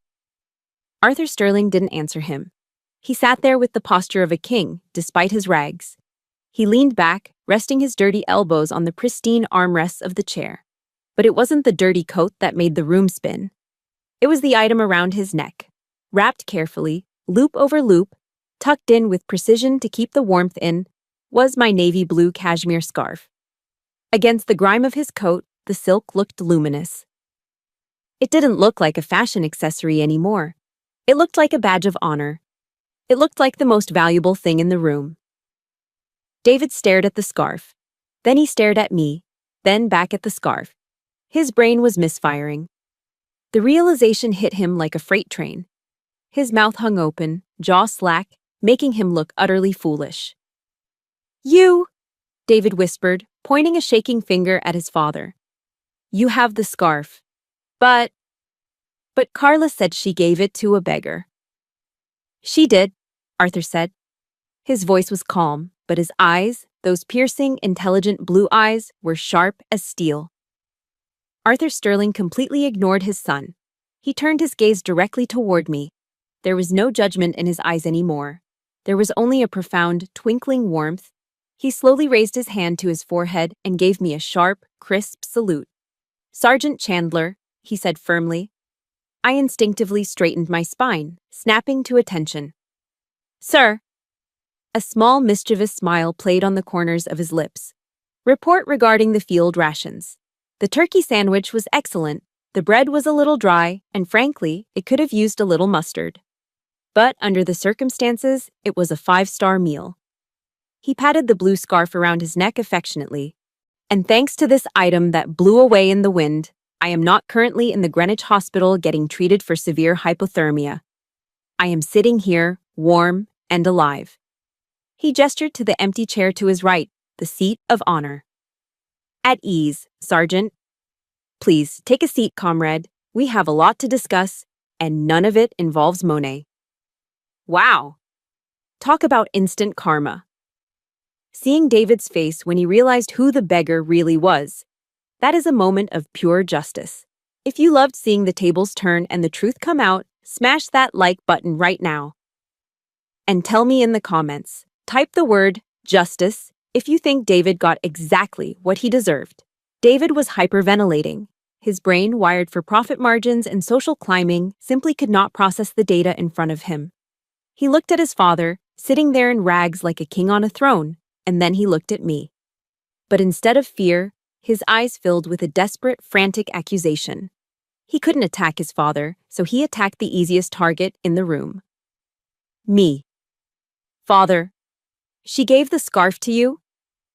Arthur Sterling didn't answer him. He sat there with the posture of a king, despite his rags. He leaned back, resting his dirty elbows on the pristine armrests of the chair. But it wasn't the dirty coat that made the room spin. It was the item around his neck, wrapped carefully, loop over loop, tucked in with precision to keep the warmth in, was my navy blue cashmere scarf. Against the grime of his coat, the silk looked luminous. It didn't look like a fashion accessory anymore. It looked like a badge of honor. It looked like the most valuable thing in the room. David stared at the scarf. Then he stared at me, then back at the scarf. His brain was misfiring. The realization hit him like a freight train. His mouth hung open, jaw slack, making him look utterly foolish. "You," David whispered, pointing a shaking finger at his father. "You have the scarf. But Karla said she gave it to a beggar." "She did," Arthur said. His voice was calm, but his eyes, those piercing, intelligent blue eyes, were sharp as steel. Arthur Sterling completely ignored his son. He turned his gaze directly toward me. There was no judgment in his eyes anymore. There was only a profound, twinkling warmth. He slowly raised his hand to his forehead and gave me a sharp, crisp salute. "Sergeant Chandler," he said firmly. I instinctively straightened my spine, snapping to attention. "Sir." A small, mischievous smile played on the corners of his lips. "Report regarding the field rations. The turkey sandwich was excellent, the bread was a little dry, and frankly, it could have used a little mustard. But under the circumstances, it was a 5-star meal." He patted the blue scarf around his neck affectionately. "And thanks to this item that blew away in the wind, I am not currently in the Greenwich Hospital getting treated for severe hypothermia. I am sitting here, warm and alive." He gestured to the empty chair to his right, the seat of honor. "At ease, Sergeant. Please, take a seat, comrade. We have a lot to discuss, and none of it involves Monet." Wow! Talk about instant karma. Seeing David's face when he realized who the beggar really was, that is a moment of pure justice. If you loved seeing the tables turn and the truth come out, smash that like button right now. And tell me in the comments, type the word justice if you think David got exactly what he deserved. David was hyperventilating. His brain, wired for profit margins and social climbing, simply could not process the data in front of him. He looked at his father, sitting there in rags like a king on a throne, and then he looked at me. But instead of fear, his eyes filled with a desperate, frantic accusation. He couldn't attack his father, so he attacked the easiest target in the room. Me. "Father, she gave the scarf to you?"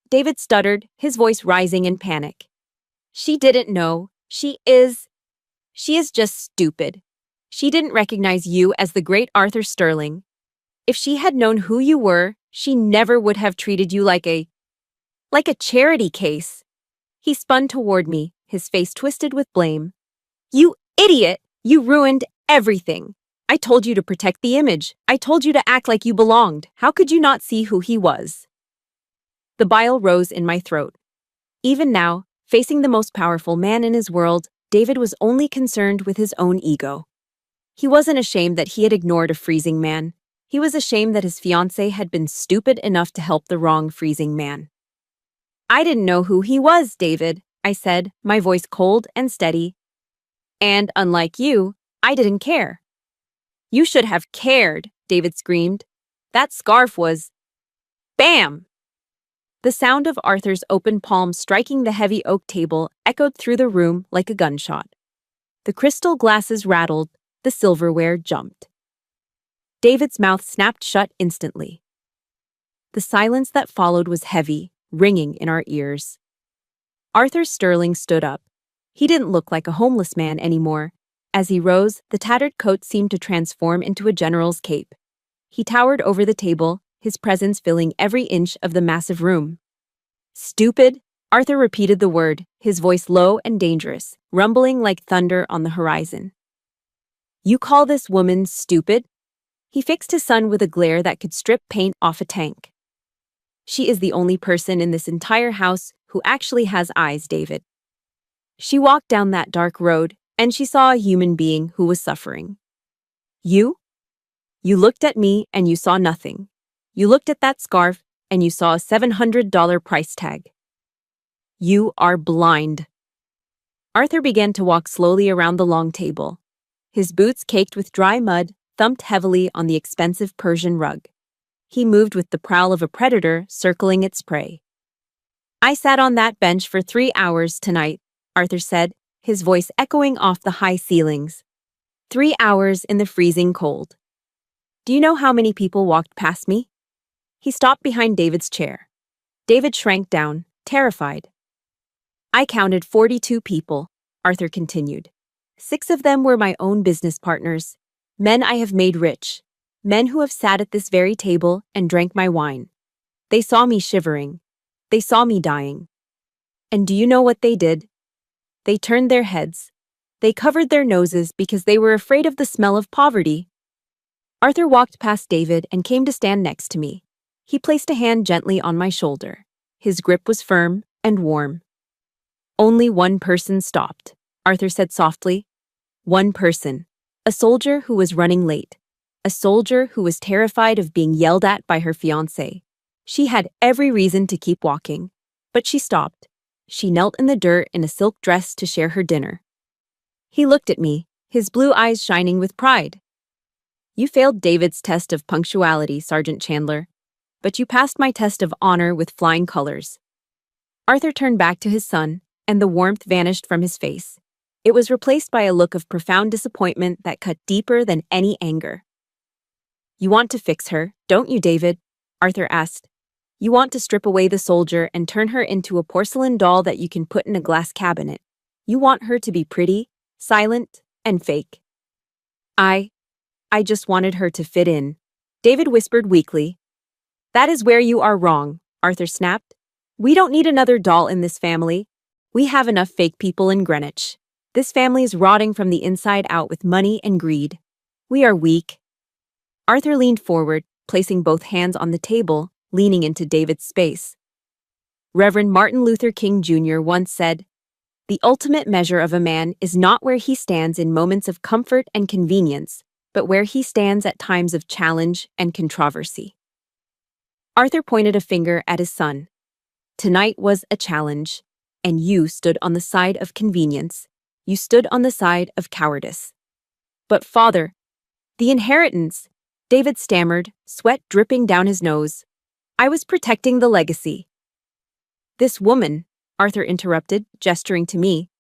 David stuttered, his voice rising in panic. "She didn't know. She is just stupid. She didn't recognize you as the great Arthur Sterling. If she had known who you were, she never would have treated you like a charity case." He spun toward me, his face twisted with blame. "You idiot! You ruined everything. I told you to protect the image. I told you to act like you belonged. How could you not see who he was?" The bile rose in my throat. Even now, facing the most powerful man in his world, David was only concerned with his own ego. He wasn't ashamed that he had ignored a freezing man. He was ashamed that his fiancé had been stupid enough to help the wrong freezing man. "I didn't know who he was, David," I said, my voice cold and steady. "And unlike you, I didn't care." "You should have cared," David screamed. "That scarf was—" Bam! The sound of Arthur's open palm striking the heavy oak table echoed through the room like a gunshot. The crystal glasses rattled, the silverware jumped. David's mouth snapped shut instantly. The silence that followed was heavy, ringing in our ears. Arthur Sterling stood up. He didn't look like a homeless man anymore. As he rose, the tattered coat seemed to transform into a general's cape. He towered over the table, his presence filling every inch of the massive room. "Stupid?" Arthur repeated the word, his voice low and dangerous, rumbling like thunder on the horizon. "You call this woman stupid?" He fixed his son with a glare that could strip paint off a tank. "She is the only person in this entire house who actually has eyes, David. She walked down that dark road, and she saw a human being who was suffering. You looked at me and you saw nothing. You looked at that scarf and you saw a $700 price tag. You are blind." Arthur began to walk slowly around the long table. His boots caked with dry mud thumped heavily on the expensive Persian rug. He moved with the prowl of a predator circling its prey. "I sat on that bench for 3 hours tonight," Arthur said, his voice echoing off the high ceilings. 3 hours in the freezing cold. "Do you know how many people walked past me?" He stopped behind David's chair. David shrank down, terrified. I counted 42 people, Arthur continued. 6 of them were my own business partners, men I have made rich, men who have sat at this very table and drank my wine. They saw me shivering. They saw me dying. And do you know what they did? They turned their heads. They covered their noses because they were afraid of the smell of poverty. Arthur walked past David and came to stand next to me. He placed a hand gently on my shoulder. His grip was firm and warm. Only one person stopped, Arthur said softly. One person. A soldier who was running late. A soldier who was terrified of being yelled at by her fiancé. She had every reason to keep walking, but she stopped. She knelt in the dirt in a silk dress to share her dinner. He looked at me, his blue eyes shining with pride. You failed David's test of punctuality, Sergeant Chandler, but you passed my test of honor with flying colors. Arthur turned back to his son, and the warmth vanished from his face. It was replaced by a look of profound disappointment that cut deeper than any anger. You want to fix her, don't you, David? Arthur asked. You want to strip away the soldier and turn her into a porcelain doll that you can put in a glass cabinet. You want her to be pretty, silent, and fake. I just wanted her to fit in, David whispered weakly. That is where you are wrong, Arthur snapped. We don't need another doll in this family. We have enough fake people in Greenwich. This family is rotting from the inside out with money and greed. We are weak. Arthur leaned forward, placing both hands on the table, leaning into David's space. Reverend Martin Luther King Jr. once said, "The ultimate measure of a man is not where he stands in moments of comfort and convenience, but where he stands at times of challenge and controversy." Arthur pointed a finger at his son. Tonight was a challenge, and you stood on the side of convenience. You stood on the side of cowardice. But father, the inheritance, David stammered, sweat dripping down his nose. I was protecting the legacy. This woman, Arthur interrupted, gesturing to me,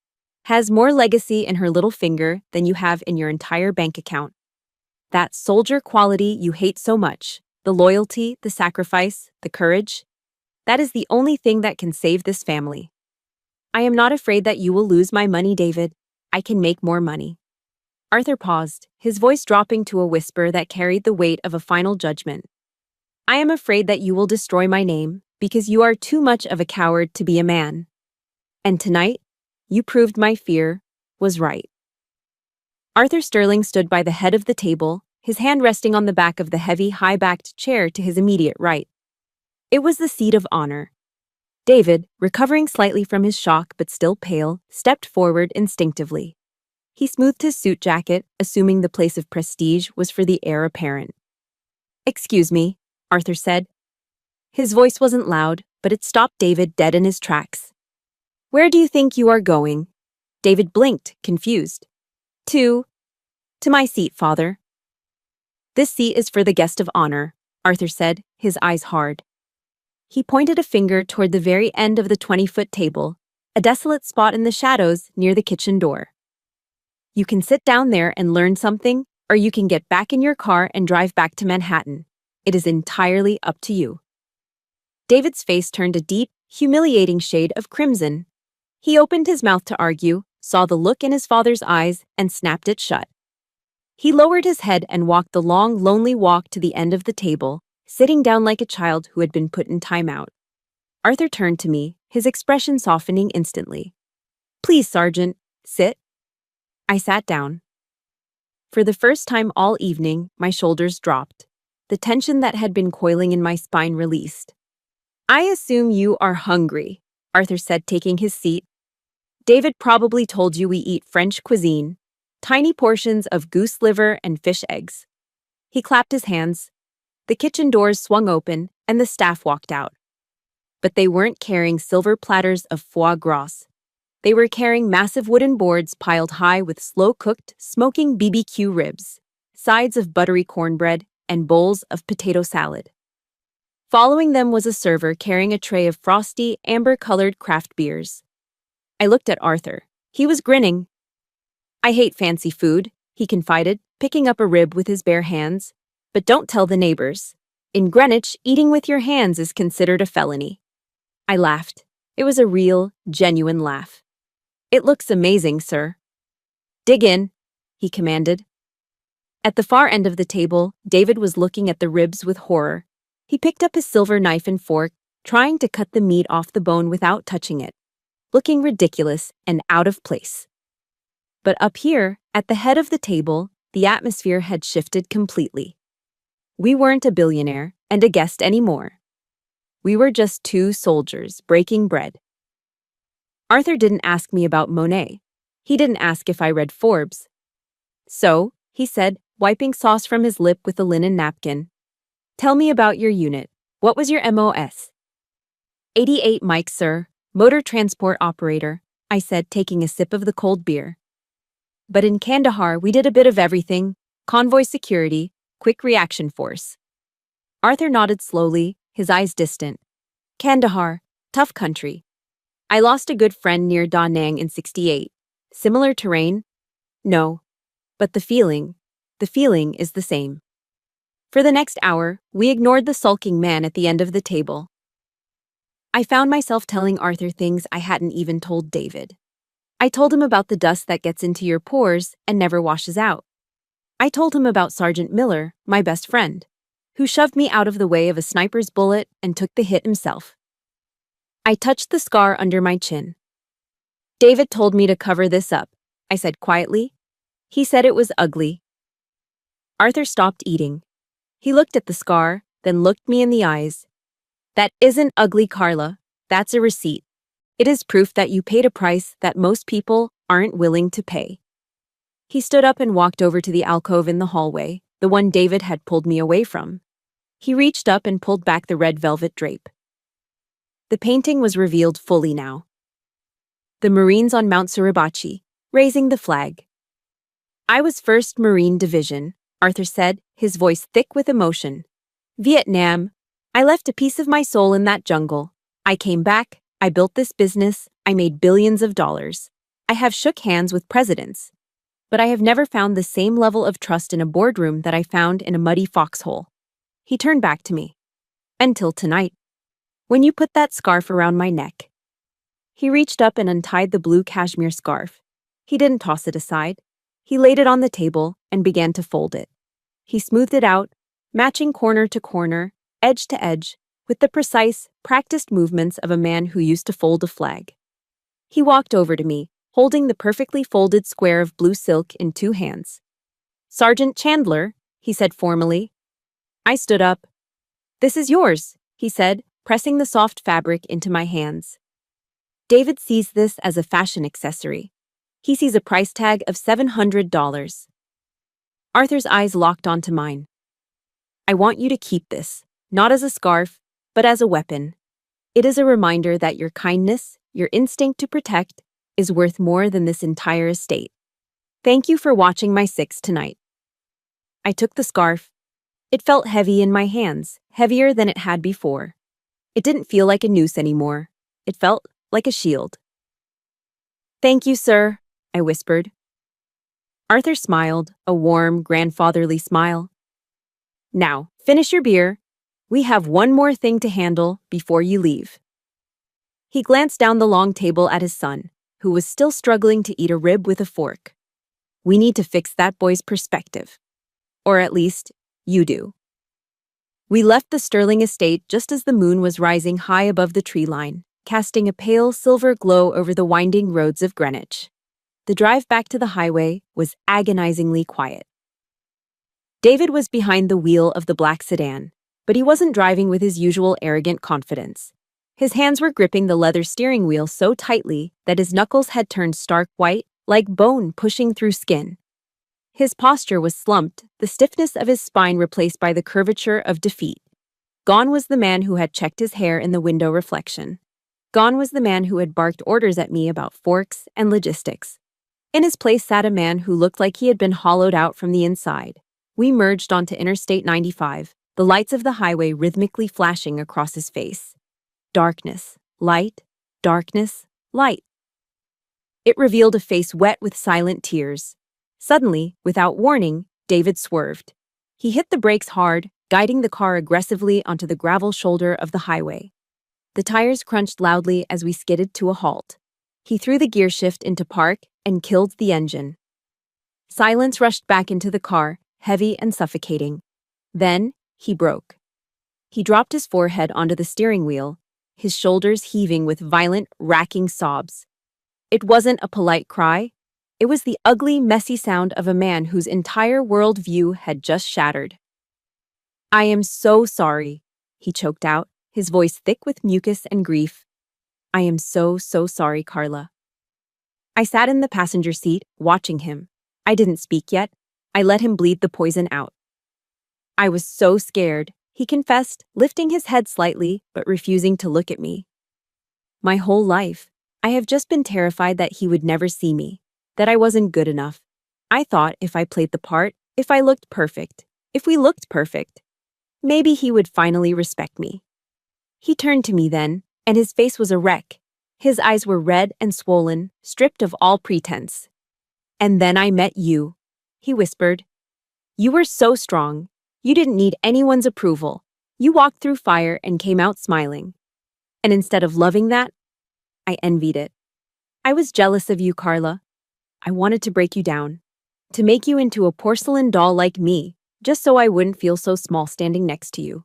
has more legacy in her little finger than you have in your entire bank account. That soldier quality you hate so much, the loyalty, the sacrifice, the courage, that is the only thing that can save this family. I am not afraid that you will lose my money, David. I can make more money. Arthur paused, his voice dropping to a whisper that carried the weight of a final judgment. I am afraid that you will destroy my name because you are too much of a coward to be a man. And tonight, you proved my fear was right. Arthur Sterling stood by the head of the table, his hand resting on the back of the heavy, high-backed chair to his immediate right. It was the seat of honor. David, recovering slightly from his shock but still pale, stepped forward instinctively. He smoothed his suit jacket, assuming the place of prestige was for the heir apparent. Excuse me, Arthur said. His voice wasn't loud, but it stopped David dead in his tracks. Where do you think you are going? David blinked, confused. To my seat, father. This seat is for the guest of honor, Arthur said, his eyes hard. He pointed a finger toward the very end of the 20-foot table, a desolate spot in the shadows near the kitchen door. You can sit down there and learn something, or you can get back in your car and drive back to Manhattan. It is entirely up to you. David's face turned a deep, humiliating shade of crimson. He opened his mouth to argue, saw the look in his father's eyes, and snapped it shut. He lowered his head and walked the long, lonely walk to the end of the table, sitting down like a child who had been put in timeout. Arthur turned to me, his expression softening instantly. Please, Sergeant, sit. I sat down. For the first time all evening, my shoulders dropped. The tension that had been coiling in my spine released. I assume you are hungry, Arthur said, taking his seat. David probably told you we eat French cuisine, tiny portions of goose liver and fish eggs. He clapped his hands. The kitchen doors swung open, and the staff walked out. But they weren't carrying silver platters of foie gras. They were carrying massive wooden boards piled high with slow-cooked, smoking BBQ ribs, sides of buttery cornbread, and bowls of potato salad. Following them was a server carrying a tray of frosty, amber-colored craft beers. I looked at Arthur. He was grinning. I hate fancy food, he confided, picking up a rib with his bare hands. But don't tell the neighbors. In Greenwich, eating with your hands is considered a felony. I laughed. It was a real, genuine laugh. "It looks amazing, sir." "Dig in," he commanded. At the far end of the table, David was looking at the ribs with horror. He picked up his silver knife and fork, trying to cut the meat off the bone without touching it, looking ridiculous and out of place. But up here, at the head of the table, the atmosphere had shifted completely. We weren't a billionaire and a guest anymore. We were just two soldiers breaking bread. Arthur didn't ask me about Monet. He didn't ask if I read Forbes. "So," he said, wiping sauce from his lip with a linen napkin, "tell me about your unit. What was your MOS?" 88 Mike, sir, motor transport operator, I said, taking a sip of the cold beer. But in Kandahar, we did a bit of everything: convoy security, quick reaction force. Arthur nodded slowly, his eyes distant. Kandahar, tough country. I lost a good friend near Da Nang in '68. Similar terrain? No. But the feeling is the same. For the next hour, we ignored the sulking man at the end of the table. I found myself telling Arthur things I hadn't even told David. I told him about the dust that gets into your pores and never washes out. I told him about Sergeant Miller, my best friend, who shoved me out of the way of a sniper's bullet and took the hit himself. I touched the scar under my chin. "David told me to cover this up," I said quietly. "He said it was ugly." Arthur stopped eating. He looked at the scar, then looked me in the eyes. "That isn't ugly, Karla. That's a receipt. It is proof that you paid a price that most people aren't willing to pay." He stood up and walked over to the alcove in the hallway, the one David had pulled me away from. He reached up and pulled back the red velvet drape. The painting was revealed fully now. The Marines on Mount Suribachi, raising the flag. "I was 1st Marine Division," Arthur said, his voice thick with emotion. "Vietnam. I left a piece of my soul in that jungle. I came back, I built this business, I made billions of dollars. I have shook hands with presidents. But I have never found the same level of trust in a boardroom that I found in a muddy foxhole." He turned back to me. "Until tonight. When you put that scarf around my neck." He reached up and untied the blue cashmere scarf. He didn't toss it aside. He laid it on the table and began to fold it. He smoothed it out, matching corner to corner, edge to edge, with the precise, practiced movements of a man who used to fold a flag. He walked over to me, holding the perfectly folded square of blue silk in two hands. "Sergeant Chandler," he said formally. I stood up. "This is yours," he said, pressing the soft fabric into my hands. "David sees this as a fashion accessory. He sees a price tag of $700. Arthur's eyes locked onto mine. "I want you to keep this, not as a scarf, but as a weapon. It is a reminder that your kindness, your instinct to protect, is worth more than this entire estate. Thank you for watching my 6 tonight." I took the scarf. It felt heavy in my hands, heavier than it had before. It didn't feel like a noose anymore. It felt like a shield. "Thank you, sir," I whispered. Arthur smiled, a warm, grandfatherly smile. "Now, finish your beer. We have one more thing to handle before you leave." He glanced down the long table at his son, who was still struggling to eat a rib with a fork. "We need to fix that boy's perspective. Or at least, you do." We left the Sterling estate just as the moon was rising high above the tree line, casting a pale silver glow over the winding roads of Greenwich. The drive back to the highway was agonizingly quiet. David was behind the wheel of the black sedan, but he wasn't driving with his usual arrogant confidence. His hands were gripping the leather steering wheel so tightly that his knuckles had turned stark white, like bone pushing through skin. His posture was slumped, the stiffness of his spine replaced by the curvature of defeat. Gone was the man who had checked his hair in the window reflection. Gone was the man who had barked orders at me about forks and logistics. In his place sat a man who looked like he had been hollowed out from the inside. We merged onto Interstate 95, the lights of the highway rhythmically flashing across his face. Darkness, light, darkness, light. It revealed a face wet with silent tears. Suddenly, without warning, David swerved. He hit the brakes hard, guiding the car aggressively onto the gravel shoulder of the highway. The tires crunched loudly as we skidded to a halt. He threw the gear shift into park and killed the engine. Silence rushed back into the car, heavy and suffocating. Then, he broke. He dropped his forehead onto the steering wheel, his shoulders heaving with violent, racking sobs. It wasn't a polite cry. It was the ugly, messy sound of a man whose entire world view had just shattered. "I am so sorry," he choked out, his voice thick with mucus and grief. "I am so sorry, Karla." I sat in the passenger seat, watching him. I didn't speak yet. I let him bleed the poison out. "I was so scared," he confessed, lifting his head slightly but refusing to look at me. "My whole life, I have just been terrified that he would never see me, that I wasn't good enough. I thought if I played the part, if I looked perfect, if we looked perfect, maybe he would finally respect me." He turned to me then, and his face was a wreck. His eyes were red and swollen, stripped of all pretense. "And then I met you," he whispered. "You were so strong. You didn't need anyone's approval. You walked through fire and came out smiling. And instead of loving that, I envied it. I was jealous of you, Karla. I wanted to break you down, to make you into a porcelain doll like me, just so I wouldn't feel so small standing next to you."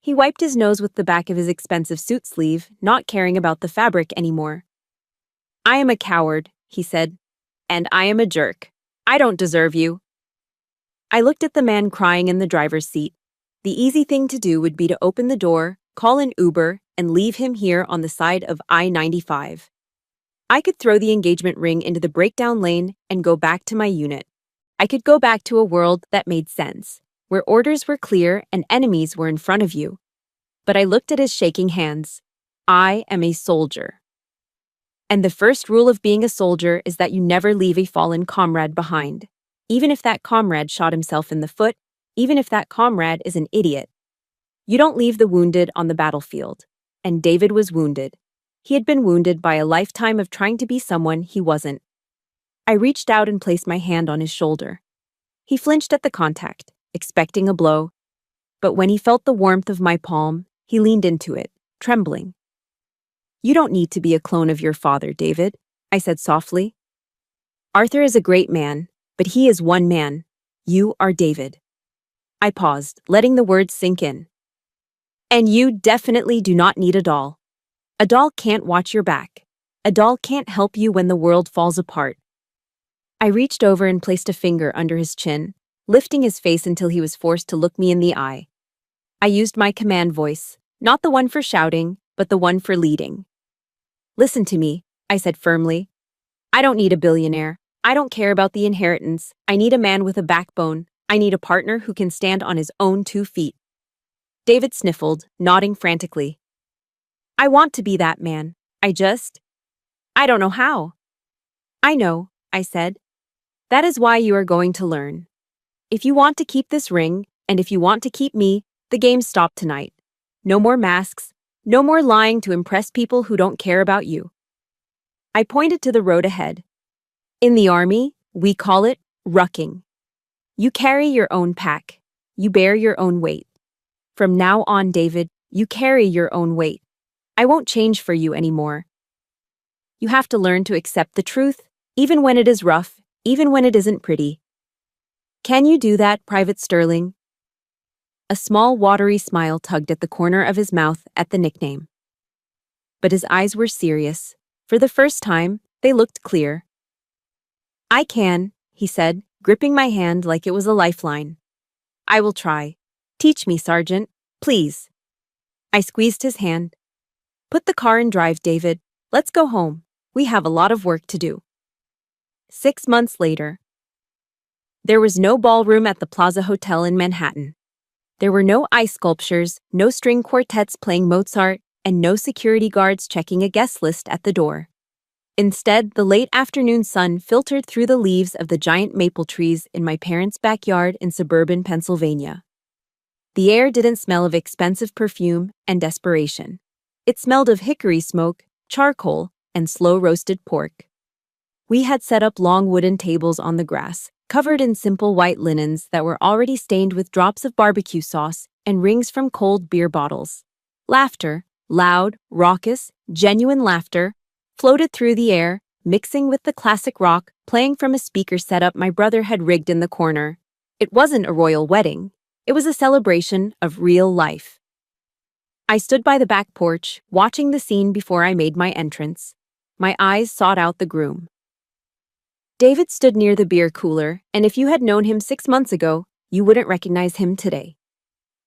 He wiped his nose with the back of his expensive suit sleeve, not caring about the fabric anymore. "I am a coward," he said, "and I am a jerk. I don't deserve you." I looked at the man crying in the driver's seat. The easy thing to do would be to open the door, call an Uber, and leave him here on the side of I-95. I could throw the engagement ring into the breakdown lane and go back to my unit. I could go back to a world that made sense, where orders were clear and enemies were in front of you. But I looked at his shaking hands. I am a soldier. And the first rule of being a soldier is that you never leave a fallen comrade behind, even if that comrade shot himself in the foot, even if that comrade is an idiot. You don't leave the wounded on the battlefield. And David was wounded. He had been wounded by a lifetime of trying to be someone he wasn't. I reached out and placed my hand on his shoulder. He flinched at the contact, expecting a blow. But when he felt the warmth of my palm, he leaned into it, trembling. "You don't need to be a clone of your father, David," I said softly. "Arthur is a great man, but he is one man. You are David." I paused, letting the words sink in. "And you definitely do not need a doll. A doll can't watch your back. A doll can't help you when the world falls apart." I reached over and placed a finger under his chin, lifting his face until he was forced to look me in the eye. I used my command voice, not the one for shouting, but the one for leading. "Listen to me," I said firmly. "I don't need a billionaire. I don't care about the inheritance. I need a man with a backbone. I need a partner who can stand on his own 2 feet. David sniffled, nodding frantically. "I want to be that man. I don't know how." "I know," I said. "That is why you are going to learn. If you want to keep this ring, and if you want to keep me, the games stop tonight. No more masks, no more lying to impress people who don't care about you." I pointed to the road ahead. "In the army, we call it rucking. You carry your own pack. You bear your own weight. From now on, David, you carry your own weight. I won't change for you anymore. You have to learn to accept the truth, even when it is rough, even when it isn't pretty. Can you do that, Private Sterling?" A small, watery smile tugged at the corner of his mouth at the nickname. But his eyes were serious. For the first time, they looked clear. "I can," he said, gripping my hand like it was a lifeline. "I will try. Teach me, Sergeant, please." I squeezed his hand. "Put the car in drive, David. Let's go home. We have a lot of work to do." 6 months later. There was no ballroom at the Plaza Hotel in Manhattan. There were no ice sculptures, no string quartets playing Mozart, and no security guards checking a guest list at the door. Instead, the late afternoon sun filtered through the leaves of the giant maple trees in my parents' backyard in suburban Pennsylvania. The air didn't smell of expensive perfume and desperation. It smelled of hickory smoke, charcoal, and slow-roasted pork. We had set up long wooden tables on the grass, covered in simple white linens that were already stained with drops of barbecue sauce and rings from cold beer bottles. Laughter, Loud, raucous, genuine laughter floated through the air, mixing with the classic rock playing from a speaker setup my brother had rigged in the corner. It wasn't a royal wedding. It was a celebration of real life. I stood by the back porch, watching the scene before I made my entrance. My eyes sought out the groom. David stood near the beer cooler, and if you had known him 6 months ago, you wouldn't recognize him today.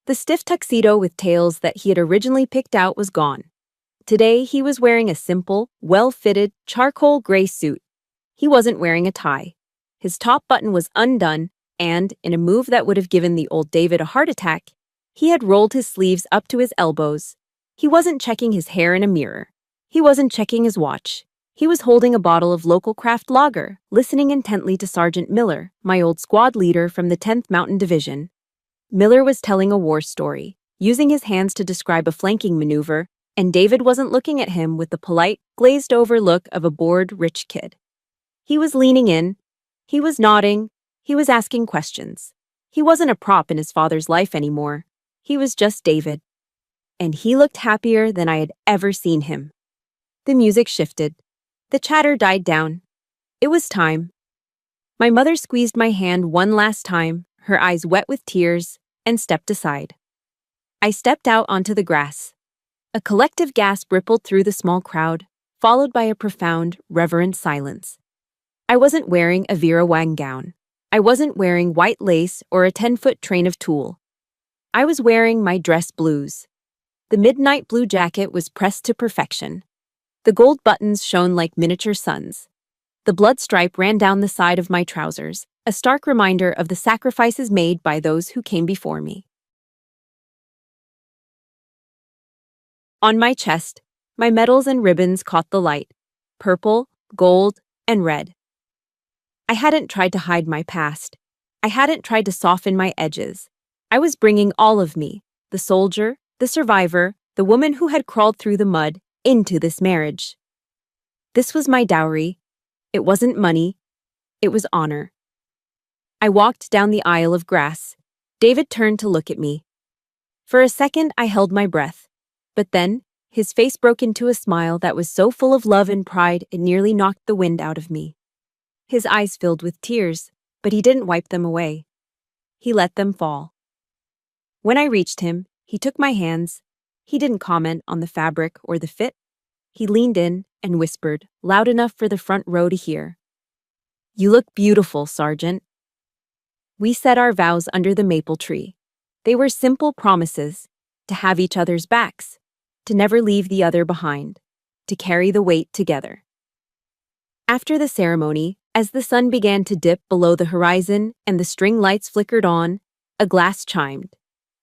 The stiff tuxedo with tails that he had originally picked out was gone. Today, he was wearing a simple, well-fitted, charcoal gray suit. He wasn't wearing a tie. His top button was undone, and, in a move that would have given the old David a heart attack, he had rolled his sleeves up to his elbows. He wasn't checking his hair in a mirror. He wasn't checking his watch. He was holding a bottle of local craft lager, listening intently to Sergeant Miller, my old squad leader from the 10th Mountain Division. Miller was telling a war story, using his hands to describe a flanking maneuver, and David wasn't looking at him with the polite, glazed-over look of a bored, rich kid. He was leaning in. He was nodding. He was asking questions. He wasn't a prop in his father's life anymore. He was just David. And he looked happier than I had ever seen him. The music shifted. The chatter died down. It was time. My mother squeezed my hand one last time, her eyes wet with tears, and stepped aside. I stepped out onto the grass. A collective gasp rippled through the small crowd, followed by a profound, reverent silence. I wasn't wearing a Vera Wang gown. I wasn't wearing white lace or a 10-foot train of tulle. I was wearing my dress blues. The midnight blue jacket was pressed to perfection. The gold buttons shone like miniature suns. The blood stripe ran down the side of my trousers, a stark reminder of the sacrifices made by those who came before me. On my chest, my medals and ribbons caught the light, purple, gold, and red. I hadn't tried to hide my past. I hadn't tried to soften my edges. I was bringing all of me, the soldier, the survivor, the woman who had crawled through the mud, into this marriage. This was my dowry. It wasn't money. It was honor. I walked down the aisle of grass. David turned to look at me. For a second, I held my breath. But then, his face broke into a smile that was so full of love and pride it nearly knocked the wind out of me. His eyes filled with tears, but he didn't wipe them away. He let them fall. When I reached him, he took my hands. He didn't comment on the fabric or the fit. He leaned in and whispered, loud enough for the front row to hear. "You look beautiful, Sergeant." We said our vows under the maple tree. They were simple promises, to have each other's backs, to never leave the other behind, to carry the weight together. After the ceremony, as the sun began to dip below the horizon and the string lights flickered on, a glass chimed.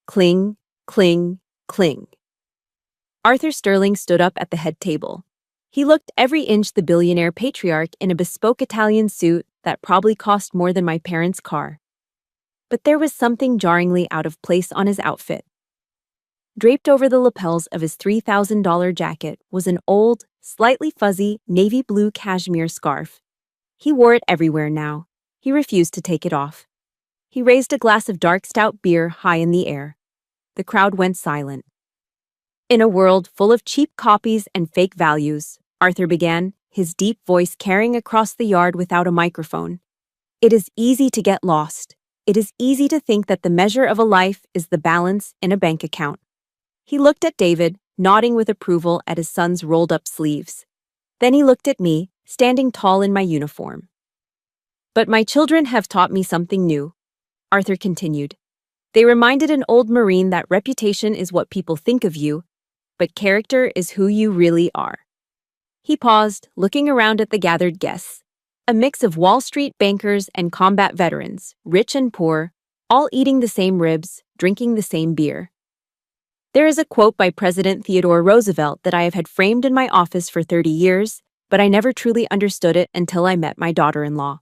Cling, cling, cling. Arthur Sterling stood up at the head table. He looked every inch the billionaire patriarch in a bespoke Italian suit that probably cost more than my parents' car. But there was something jarringly out of place on his outfit. Draped over the lapels of his $3,000 jacket was an old, slightly fuzzy, navy blue cashmere scarf. He wore it everywhere now. He refused to take it off. He raised a glass of dark stout beer high in the air. The crowd went silent. In a world full of cheap copies and fake values, Arthur began, his deep voice carrying across the yard without a microphone. It is easy to get lost. It is easy to think that the measure of a life is the balance in a bank account. He looked at David, nodding with approval at his son's rolled-up sleeves. Then he looked at me, standing tall in my uniform. "But my children have taught me something new," Arthur continued. "They reminded an old Marine that reputation is what people think of you, but character is who you really are." He paused, looking around at the gathered guests. A mix of Wall Street bankers and combat veterans, rich and poor, all eating the same ribs, drinking the same beer. There is a quote by President Theodore Roosevelt that I have had framed in my office for 30 years, but I never truly understood it until I met my daughter-in-law.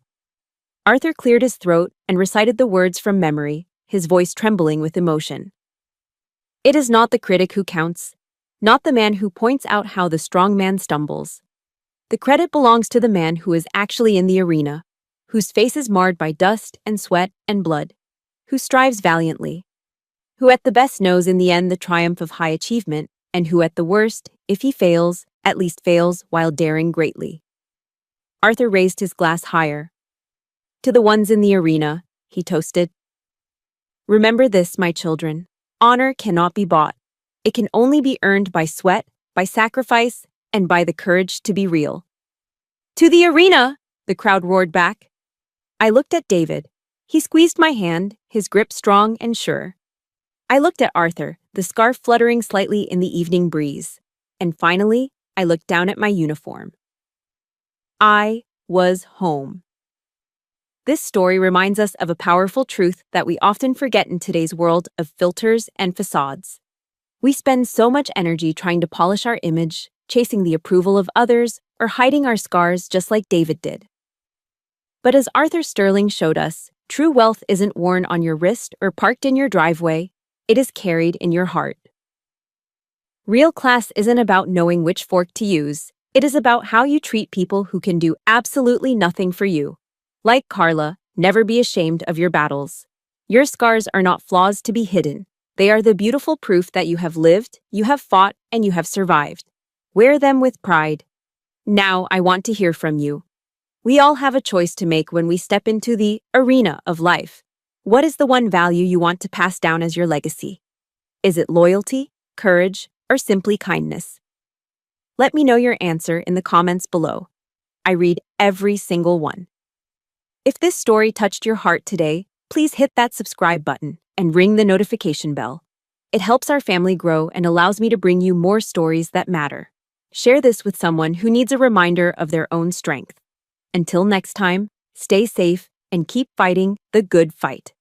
Arthur cleared his throat and recited the words from memory, his voice trembling with emotion. "It is not the critic who counts, not the man who points out how the strong man stumbles. The credit belongs to the man who is actually in the arena, whose face is marred by dust and sweat and blood, who strives valiantly, who at the best knows in the end the triumph of high achievement, and who at the worst, if he fails, at least fails while daring greatly. Arthur raised his glass higher. To the ones in the arena, he toasted. Remember this, my children. Honor cannot be bought. It can only be earned by sweat, by sacrifice, and by the courage to be real. To the arena, the crowd roared back. I looked at David. He squeezed my hand, his grip strong and sure. I looked at Arthur, the scarf fluttering slightly in the evening breeze. And finally, I looked down at my uniform. I was home. This story reminds us of a powerful truth that we often forget in today's world of filters and facades. We spend so much energy trying to polish our image, chasing the approval of others, or hiding our scars just like David did. But as Arthur Sterling showed us, true wealth isn't worn on your wrist or parked in your driveway, it is carried in your heart. Real class isn't about knowing which fork to use, it is about how you treat people who can do absolutely nothing for you. Like Karla, never be ashamed of your battles. Your scars are not flaws to be hidden. They are the beautiful proof that you have lived, you have fought, and you have survived. Wear them with pride. Now, I want to hear from you. We all have a choice to make when we step into the arena of life. What is the one value you want to pass down as your legacy? Is it loyalty, courage, or simply kindness? Let me know your answer in the comments below. I read every single one. If this story touched your heart today, please hit that subscribe button and ring the notification bell. It helps our family grow and allows me to bring you more stories that matter. Share this with someone who needs a reminder of their own strength. Until next time, stay safe and keep fighting the good fight.